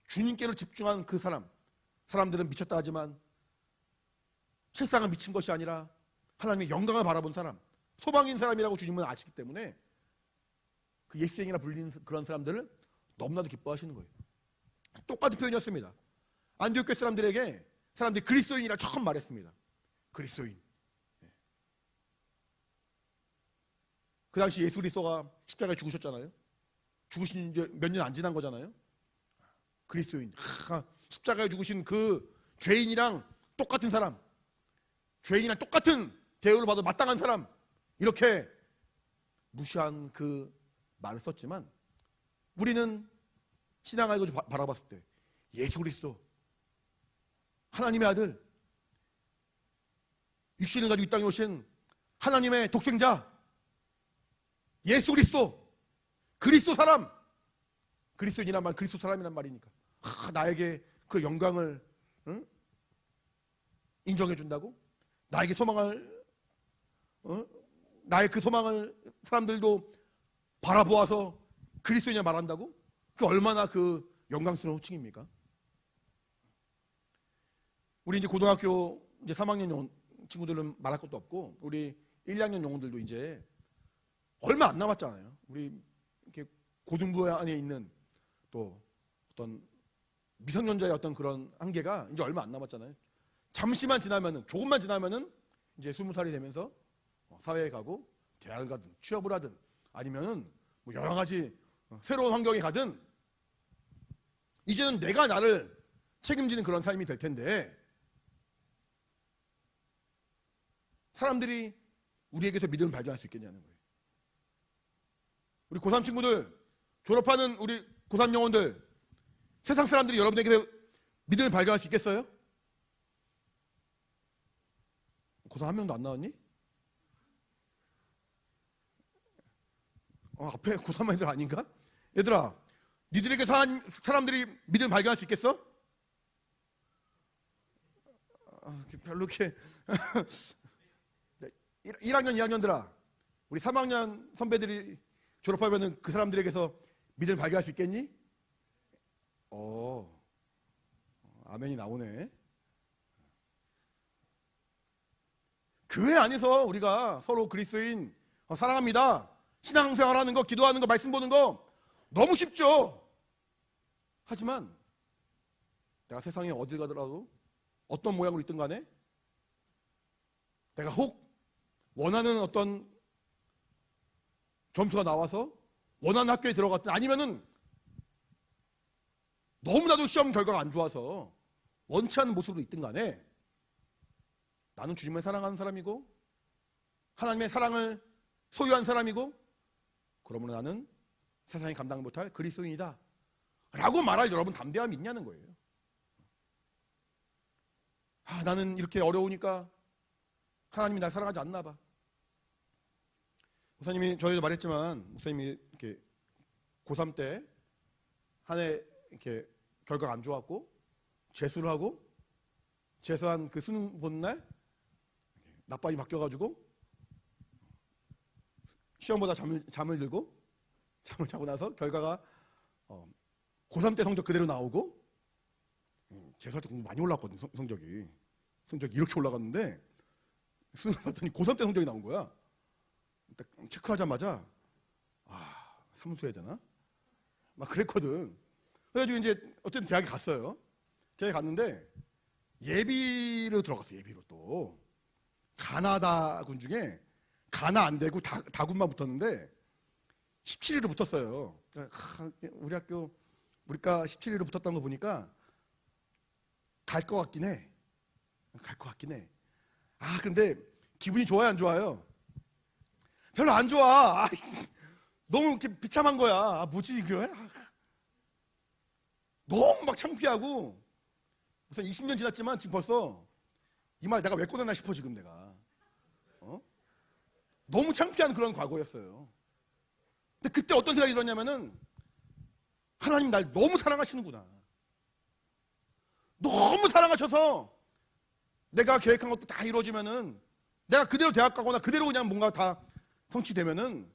주님께로 집중한 그 사람들은 미쳤다 하지만 실상은 미친 것이 아니라 하나님의 영광을 바라본 사람, 소망인 사람이라고 주님은 아시기 때문에 그 예수쟁이라 불리는 그런 사람들을 너무나도 기뻐하시는 거예요. 똑같은 표현이었습니다. 안디옥 교회 사람들에게 사람들이 그리스도인이라 처음 말했습니다. 그리스도인. 그 당시 예수 그리스도가 십자가에 죽으셨잖아요. 죽으신 지 몇 년 안 지난 거잖아요. 그리스도인. 십자가에 죽으신 그 죄인이랑 똑같은 사람, 죄인이랑 똑같은 대우를 받아 마땅한 사람, 이렇게 무시한 그 말을 썼지만 우리는 신앙을 가지고 바라봤을 때 예수 그리스도 하나님의 아들, 육신을 가지고 이 땅에 오신 하나님의 독생자 예수 그리스도, 그리스도 사람, 그리스도인이란 말, 그리스도 사람이란 말이니까 나에게 그 영광을 인정해 준다고? 나에게 소망을 나의 그 소망을 사람들도 바라보아서 그리스도인이라 말한다고? 그 얼마나 그 영광스러운 호칭입니까? 우리 이제 고등학교 이제 3학년 친구들은 말할 것도 없고 우리 1, 2학년 영혼들도 이제 얼마 안 남았잖아요. 우리 이렇게 고등부 안에 있는 또 어떤 미성년자의 어떤 그런 한계가 이제 얼마 안 남았잖아요. 잠시만 지나면은, 조금만 지나면은 이제 20살이 되면서 사회에 가고 대학을 가든 취업을 하든 아니면은 뭐 여러 가지 새로운 환경에 가든 이제는 내가 나를 책임지는 그런 삶이 될 텐데 사람들이 우리에게서 믿음을 발견할 수 있겠냐는 거예요. 우리 고3 친구들, 졸업하는 우리 고3 영혼들, 세상 사람들이 여러분에게 믿음을 발견할 수 있겠어요? 고3 한 명도 안 나왔니? 앞에 고3 애들 아닌가? 얘들아, 니들에게 사람들이 믿음을 발견할 수 있겠어? 별로 이렇게 1학년, 2학년들아, 우리 3학년 선배들이 졸업하면 그 사람들에게서 믿음을 발견할 수 있겠니? 아멘이 나오네. 교회 안에서 우리가 서로 그리스도인 사랑합니다, 신앙생활하는 거, 기도하는 거, 말씀 보는 거 너무 쉽죠. 하지만 내가 세상에 어딜 가더라도 어떤 모양으로 있든 간에 내가 혹 원하는 어떤 점수가 나와서 원하는 학교에 들어갔든 아니면은 너무나도 시험 결과가 안 좋아서 원치 않는 모습으로 있든 간에 나는 주님을 사랑하는 사람이고 하나님의 사랑을 소유한 사람이고 그러므로 나는 세상이 감당 못할 그리스도인이다 라고 말할 여러분 담대함이 있냐는 거예요. 나는 이렇게 어려우니까 하나님이 날 사랑하지 않나 봐. 목사님이 저희도 말했지만 목사님이 이렇게 고3 때 한 해 이렇게 결과가 안 좋았고 재수를 하고 재수한 그 수능 보는 날 낮밤이 바뀌어가지고 시험보다 잠을 들고 잠을 자고 나서 결과가 고3 때 성적 그대로 나오고 재수할 때 공부 많이 올랐거든. 성적이 이렇게 올라갔는데 수능 봤더니 고3 때 성적이 나온 거야. 딱 체크하자마자 사무소해야 되나? 막 그랬거든. 그래가지고 이제 어쨌든 대학에 갔어요. 대학에 갔는데 예비로 들어갔어요. 예비로 또 가나다 군 중에 가나 안 되고 다군만 붙었는데 17위로 붙었어요. 우리 학교 우리가 17위로 붙었던 거 보니까 갈 것 같긴 해. 근데 기분이 좋아요, 안 좋아요? 별로 안 좋아. 너무 이렇게 비참한 거야. 뭐지 이게? 너무 막 창피하고 우선 20년 지났지만 지금 벌써 이 말 내가 왜 꺼냈나 싶어 지금 내가. 너무 창피한 그런 과거였어요. 근데 그때 어떤 생각이 들었냐면은 하나님 날 너무 사랑하시는구나. 너무 사랑하셔서 내가 계획한 것도 다 이루어지면은 내가 그대로 대학 가거나 그대로 그냥 뭔가 다 성취되면은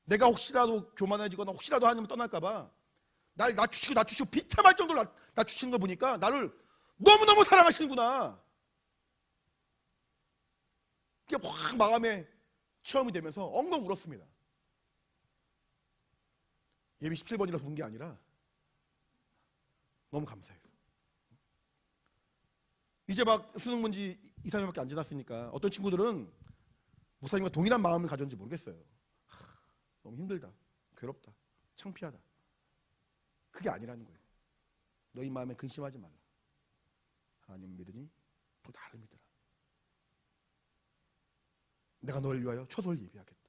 내가 혹시라도 교만해지거나 혹시라도 하나님을 떠날까봐 날 낮추시고 비참할 정도로 낮추시는 걸 보니까 나를 너무너무 사랑하시는구나. 그게 확 마음에 체험이 되면서 엉엉 울었습니다. 예비 17번이라서 운 게 아니라 너무 감사해서. 이제 막 수능 문제 2, 3년밖에 안 지났으니까 어떤 친구들은 목사님과 동일한 마음을 가졌는지 모르겠어요. 너무 힘들다, 괴롭다, 창피하다. 그게 아니라는 거예요. 너희 마음에 근심하지 말라. 하나님 믿으니 또 나를 믿으라. 내가 너를 위하여 초소를 예비하겠다.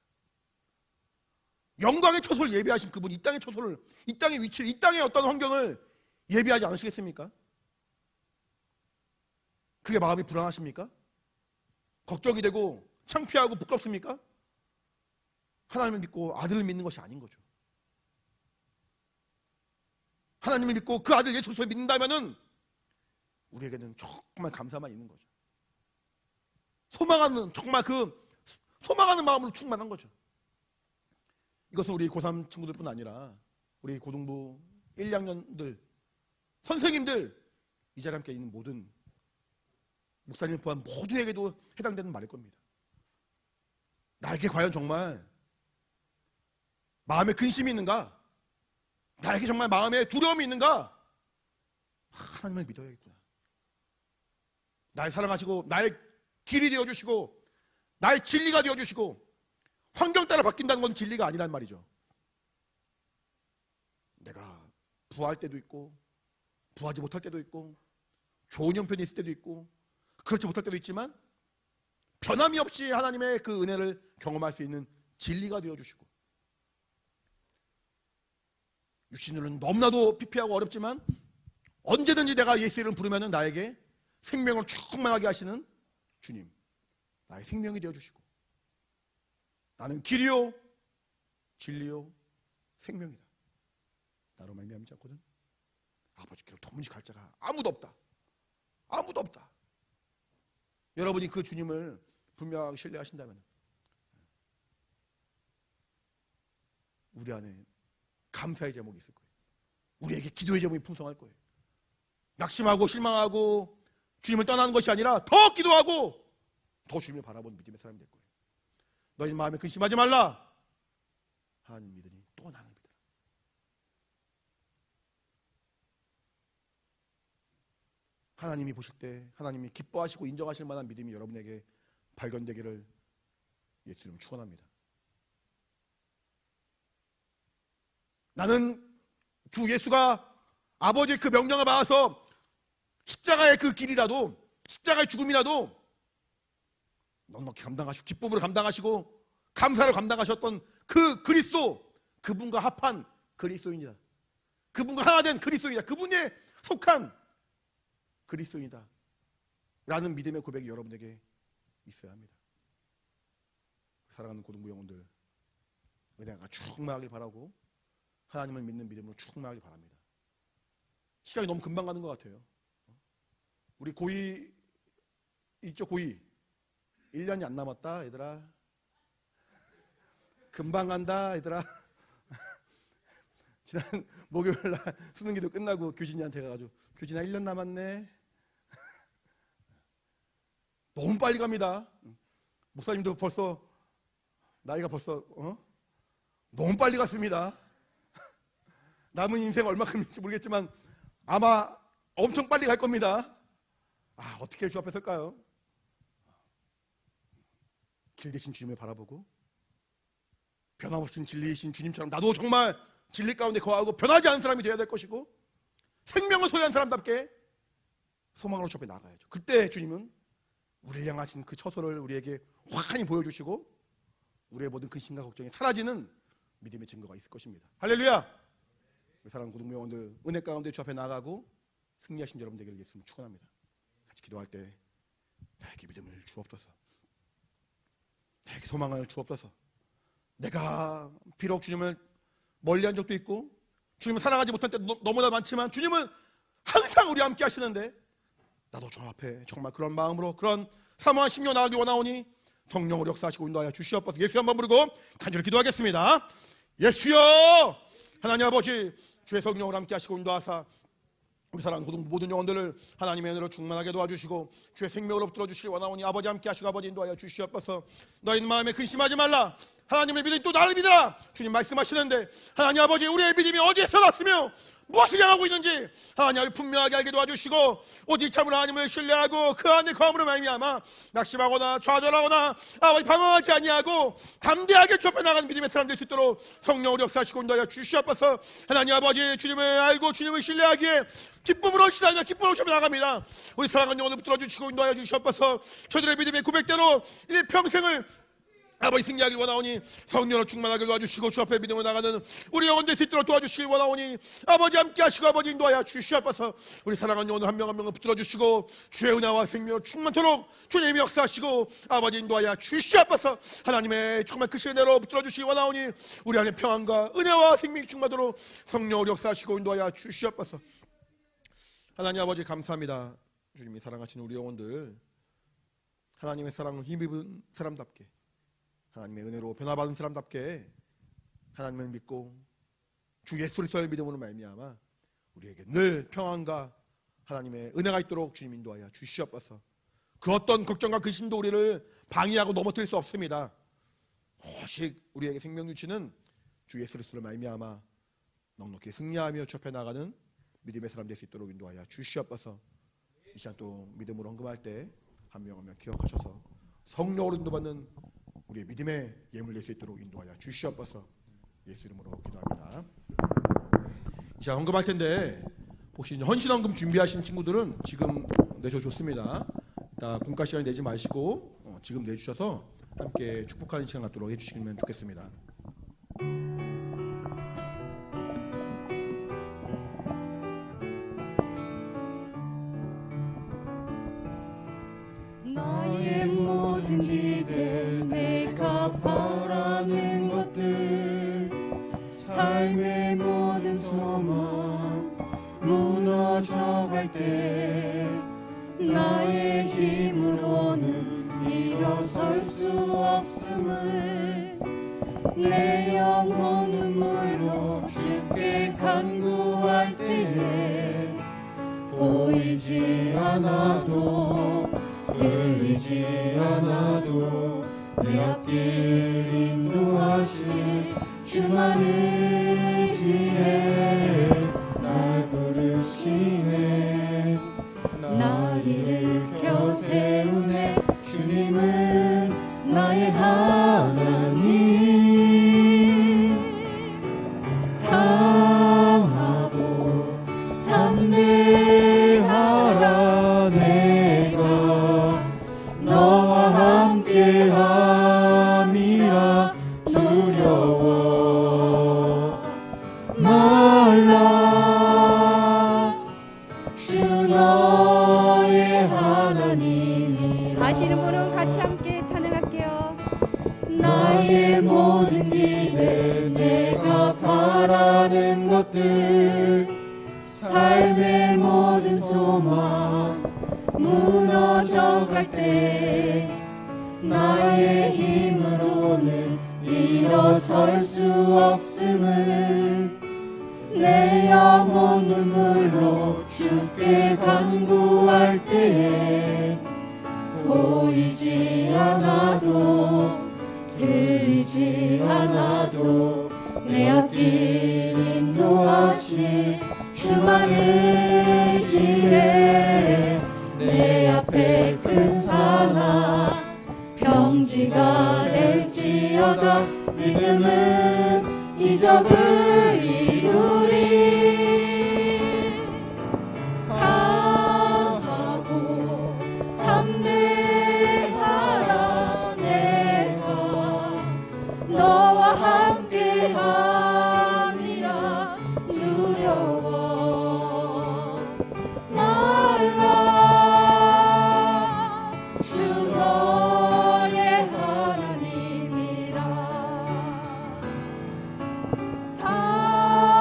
영광의 초소를 예비하신 그분이 이 땅의 초소를, 이 땅의 위치를, 이 땅의 어떤 환경을 예비하지 않으시겠습니까? 그게 마음이 불안하십니까? 걱정이 되고 창피하고 부끄럽습니까? 하나님을 믿고 아들을 믿는 것이 아닌 거죠. 하나님을 믿고 그 아들 예수 그리스도를 믿는다면은 우리에게는 정말 감사만 있는 거죠. 소망하는, 정말 그 소망하는 마음으로 충만한 거죠. 이것은 우리 고3 친구들뿐 아니라 우리 고등부 1, 2학년들, 선생님들, 이 자리에 함께 있는 모든 목사님 포함 모두에게도 해당되는 말일 겁니다. 나에게 과연 정말 마음에 근심이 있는가? 나에게 정말 마음에 두려움이 있는가? 하나님을 믿어야겠구나. 날 사랑하시고 나의 길이 되어주시고 나의 진리가 되어주시고 환경 따라 바뀐다는 건 진리가 아니란 말이죠. 내가 부할 때도 있고 부하지 못할 때도 있고 좋은 형편이 있을 때도 있고 그렇지 못할 때도 있지만 변함이 없이 하나님의 그 은혜를 경험할 수 있는 진리가 되어주시고 육신으로는 너무나도 피폐하고 어렵지만 언제든지 내가 예수 이름 부르면 나에게 생명을 충만하게 하시는 주님, 나의 생명이 되어주시고 나는 길이요 진리요 생명이다. 나로 말미암지 않고는 아버지께로 도무지 갈 자가 아무도 없다. 아무도 없다. 여러분이 그 주님을 분명하게 신뢰하신다면 우리 안에 감사의 제목이 있을 거예요. 우리에게 기도의 제목이 풍성할 거예요. 낙심하고 실망하고 주님을 떠나는 것이 아니라 더 기도하고 더 주님을 바라보는 믿음의 사람이 될 거예요. 너희 마음에 근심하지 말라. 하나님 믿으니 또 나를 믿으라. 하나님이 보실 때 하나님이 기뻐하시고 인정하실 만한 믿음이 여러분에게 발견되기를 예수 이름으로 축원합니다. 나는 주 예수가 아버지의 그 명령을 받아서 십자가의 그 길이라도, 십자가의 죽음이라도 넉넉히 감당하시고 기쁨으로 감당하시고 감사로 감당하셨던 그 그리스도, 그분과 합한 그리스도인이다. 그분과 하나 된 그리스도인이다. 그분에 속한 그리스도인이다 라는 믿음의 고백이 여러분에게 있어야 합니다. 사랑하는 고등부 영혼들, 은혜가 충만하길 바라고 하나님을 믿는 믿음으로 충만하길 바랍니다. 시간이 너무 금방 가는 것 같아요. 우리 고2 있죠? 고2 1년이 안 남았다 얘들아. 금방 간다 얘들아. 지난 목요일날 수능기도 끝나고 규진이한테 가가지고 규진아 1년 남았네. 너무 빨리 갑니다. 목사님도 벌써 나이가 벌써 너무 빨리 갔습니다. 남은 인생 얼마큼인지 모르겠지만 아마 엄청 빨리 갈 겁니다. 어떻게 주 앞에 설까요? 길 대신 주님을 바라보고 변함없는 진리이신 주님처럼 나도 정말 진리 가운데 거하고 변하지 않은 사람이 되어야 될 것이고 생명을 소유한 사람답게 소망으로 주 앞에 나가야죠. 그때 주님은 우리를 향하신 그 처소를 우리에게 확연히 보여주시고 우리의 모든 근심과 걱정이 사라지는 믿음의 증거가 있을 것입니다. 할렐루야! 우리 사랑하는 고등부 영혼들, 은혜 가운데 주 앞에 나가고 승리하신 여러분 되기를 예수님 축원합니다. 같이 기도할 때 나에게 믿음을 주옵소서, 나에게 소망을 주옵소서. 내가 비록 주님을 멀리한 적도 있고 주님을 사랑하지 못한 때 너무나 많지만 주님은 항상 우리와 함께 하시는데 나도 주 앞에 정말 그런 마음으로 그런 사모한 심령 나가기 원하오니 성령으로 역사하시고 인도하여 주시옵소서. 예수 한번 부르고 간절히 기도하겠습니다. 예수여, 하나님 아버지, 주의 성령으로 함께 하시고 인도하사 우리 사랑하는 고등부 모든 영혼들을 하나님의 은혜로 충만하게 도와주시고 주의 생명으로 붙들어 주시기 원하오니 아버지 함께 하시고 아버지 인도하여 주시옵소서. 너희 마음에 근심하지 말라. 하나님의 믿음이 또 나를 믿으라. 주님 말씀하시는데 하나님 아버지, 우리의 믿음이 어디에서 났으며 무엇을 향하고 있는지 하나님 분명하게 알게 도와주시고 오직 참으로 하나님을 신뢰하고 그 안에 거함으로 말미암아 낙심하거나 좌절하거나 아버지 방황하지 아니하고 담대하게 주 앞에 나가는 믿음의 사람 될 수 있도록 성령으로 역사하시고 인도하여 주시옵소서. 하나님 아버지, 주님을 알고 주님을 신뢰하기에 기쁨으로 신앙이나 기쁨으로 주 앞에 나갑니다. 우리 사랑하는 영혼을 붙들어 주시고 인도하여 주시옵소서. 저들의 믿음의 고백대로 이 평생을 아버지 승리하길 원하오니 성령으로 충만하게 도와주시고 주 앞에 믿음으로 나가는 우리 영혼 될 수 있도록 도와주시길 원하오니 아버지 함께 하시고 아버지 인도하여 주시옵소서. 우리 사랑하는 영혼 한 명 한 명을 붙들어 주시고 주의 은혜와 생명을 충만토록 주님이 역사하시고 아버지 인도하여 주시옵소서. 하나님의 정말 크신 은혜로 붙들어 주시길 원하오니 우리 안에 평안과 은혜와 생명이 충만토록 성령으로 역사하시고 인도하여 주시옵소서. 하나님 아버지 감사합니다. 주님이 사랑하시는 우리 영혼들 하나님의 사랑을 힘입은 사람답게 하나님의 은혜로 변화받은 사람답게 하나님을 믿고 주 예수 그리스도의 믿음으로 말미암아 우리에게 늘 평안과 하나님의 은혜가 있도록 주님 인도하여 주시옵소서. 그 어떤 걱정과 근심도 우리를 방해하고 넘어뜨릴 수 없습니다. 오직 우리에게 생명 주시는 주 예수 그리스도를 말미암아 넉넉히 승리하며 주 앞에 나가는 믿음의 사람 될 수 있도록 인도하여 주시옵소서. 이 시간 또 믿음으로 헌금할 때 한 명 한 명 기억하셔서 성령으로 인도받는 우리의 믿음의 예물 낼 수 있도록 인도하여 주시옵소서. 예수 이름으로 기도합니다. 이 시간 헌금할 텐데 혹시 헌신 헌금 준비하신 친구들은 지금 내줘 좋습니다. 이따 분가 시간에 내지 마시고 지금 내주셔서 함께 축복하는 시간 갖도록 해주시면 좋겠습니다. 나의 모든 기대 내가 바라는 것들 삶의 모든 소망 무너져갈 때 나의 힘으로는 일어설 수 없음을 내 영혼 눈물로 주께 간구할 때에 보이지 않아도 들리지 않아도 내 앞길 인도하시 주만 의지해 날 부르시네 날 일으켜 세우네 주님은 나의 하나님 것들 삶의 모든 소망 무너져 갈 때 나의 힘으로는 일어설 수 없음을 내 영혼 눈물로 주께 간구할 때에 보이지 않아도 들리지 않아도 내 앞길 인도하시 주만의 지혜 내 앞에 큰 산하 평지가 될지어다 믿음은 이적을 이루리 강하고 담대하라 내가 너와 함께함이라 두려워 말라 주 너의 하나님이라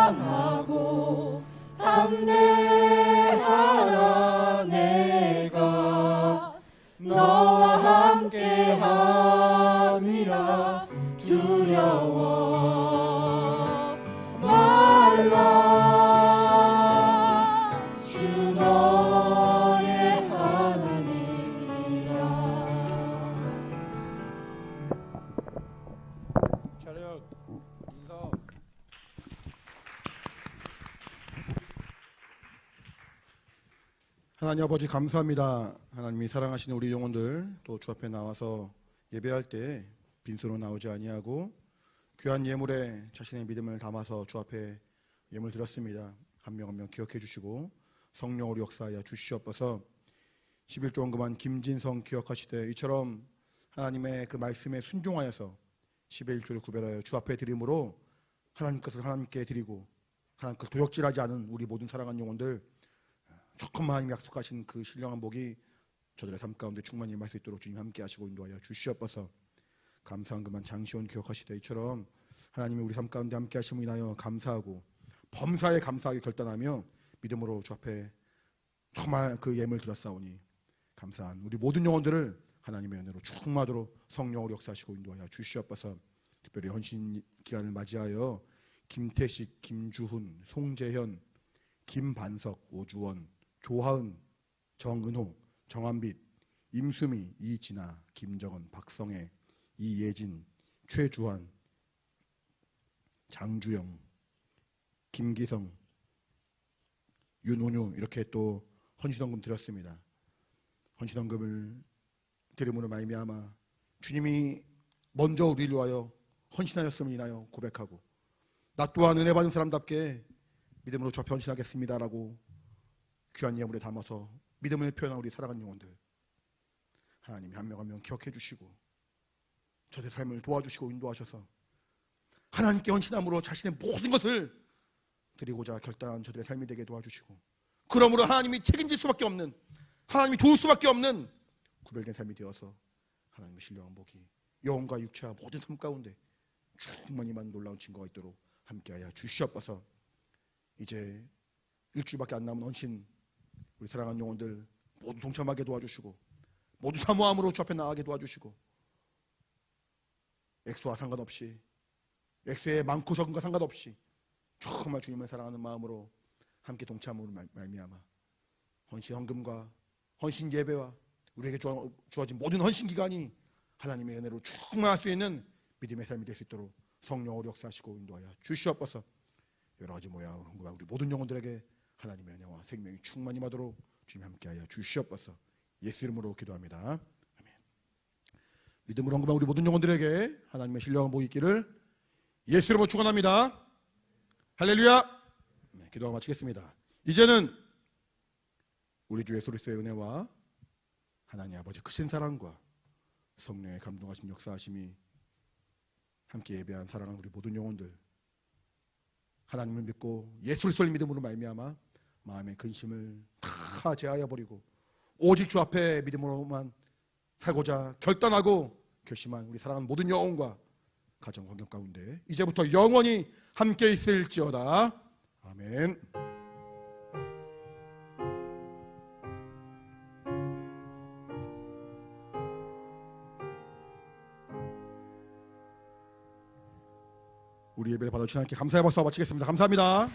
강하고 담대하라 내가 너와 함께함이라 두려워 말라 주 너의 하나님이라. 차렷 인사. 하나님 아버지 감사합니다. 하나님이 사랑하시는 우리 영혼들 또 주 앞에 나와서 예배할 때 빈손으로 나오지 아니하고 귀한 예물에 자신의 믿음을 담아서 주 앞에 예물 드렸습니다. 한 명 한 명 기억해 주시고 성령으로 역사하여 주시옵소서. 11조 헌금한 김진성 기억하시되 이처럼 하나님의 그 말씀에 순종하여서 11조를 구별하여 주 앞에 드림으로 하나님 것을 하나님께 드리고 하나님 것 도적질하지 않은 우리 모든 사랑하는 영혼들 조금만 하나님 약속하신 그 신령한 복이 저들의 삶 가운데 충만히 임할 수 있도록 주님 함께 하시고 인도하여 주시옵소서. 감사한 그만 장시온 기억하시되 이처럼 하나님이 우리 삶 가운데 함께 하심을 인하여 감사하고 범사에 감사하게 결단하며 믿음으로 주 앞에 정말 그 예물 드렸사오니 감사한 우리 모든 영혼들을 하나님의 은혜로 충만하도록 성령으로 역사하시고 인도하여 주시옵소서. 특별히 헌신 기간을 맞이하여 김태식, 김주훈, 송재현, 김반석, 오주원, 조하은, 정은호, 정한빛, 임수미, 이진아, 김정은, 박성애, 이예진, 최주환, 장주영, 김기성, 윤온유 이렇게 또 헌신헌금 드렸습니다. 헌신헌금을 드림으로 말미암아 주님이 먼저 우리를 위하여 헌신하였음을 인하여 고백하고 나 또한 은혜 받은 사람답게 믿음으로 저 변신하겠습니다라고 귀한 예물에 담아서 믿음을 표현한 우리 사랑하는 영혼들 하나님이 한 명 한 명 기억해 주시고 저의 삶을 도와주시고 인도하셔서 하나님께 헌신함으로 자신의 모든 것을 드리고자 결단한 저들의 삶이 되게 도와주시고 그러므로 하나님이 책임질 수밖에 없는 하나님이 도울 수밖에 없는 구별된 삶이 되어서 하나님의 신령한 복이 영혼과 육체와 모든 삶 가운데 충만히만 놀라운 증거가 있도록 함께하여 주시옵소서. 이제 일주일밖에 안 남은 헌신 우리 사랑하는 영혼들 모두 동참하게 도와주시고 모두 사모함으로 주 앞에 나가게 도와주시고 액수와 상관없이 액수의 많고 적은과 상관없이 정말 주님을 사랑하는 마음으로 함께 동참으로 말미암아 헌신 헌금과 헌신 예배와 우리에게 주어진 모든 헌신 기간이 하나님의 은혜로 충만할 수 있는 믿음의 삶이 될 수 있도록 성령으로 역사하시고 인도하여 주시옵소서. 여러 가지 모양 헌금한 우리 모든 영혼들에게 하나님의 은혜와 생명이 충만히 임하도록 주님 함께하여 주시옵소서. 예수 이름으로 기도합니다. 아멘. 믿음으로 헌금한 우리 모든 영혼들에게 하나님의 신령한 복이 있기를 예수 이름으로 축원합니다. 할렐루야. 네, 기도가 마치겠습니다. 이제는 우리 주 예수 그리스도의 은혜와 하나님 아버지 크신 사랑과 성령의 감동하신 역사하심이 함께 예배한 사랑하는 우리 모든 영혼들 하나님을 믿고 예수 그리스도를 믿음으로 말미암아 마음의 근심을 다 제하여 버리고 오직 주 앞에 믿음으로만 살고자 결단하고 결심한 우리 사랑하는 모든 영혼과 가정 환경 가운데 이제부터 영원히 함께 있을지어다. 아멘. 우리 예배를 받아주신 하나님께 감사의 박수와 마치겠습니다. 감사합니다.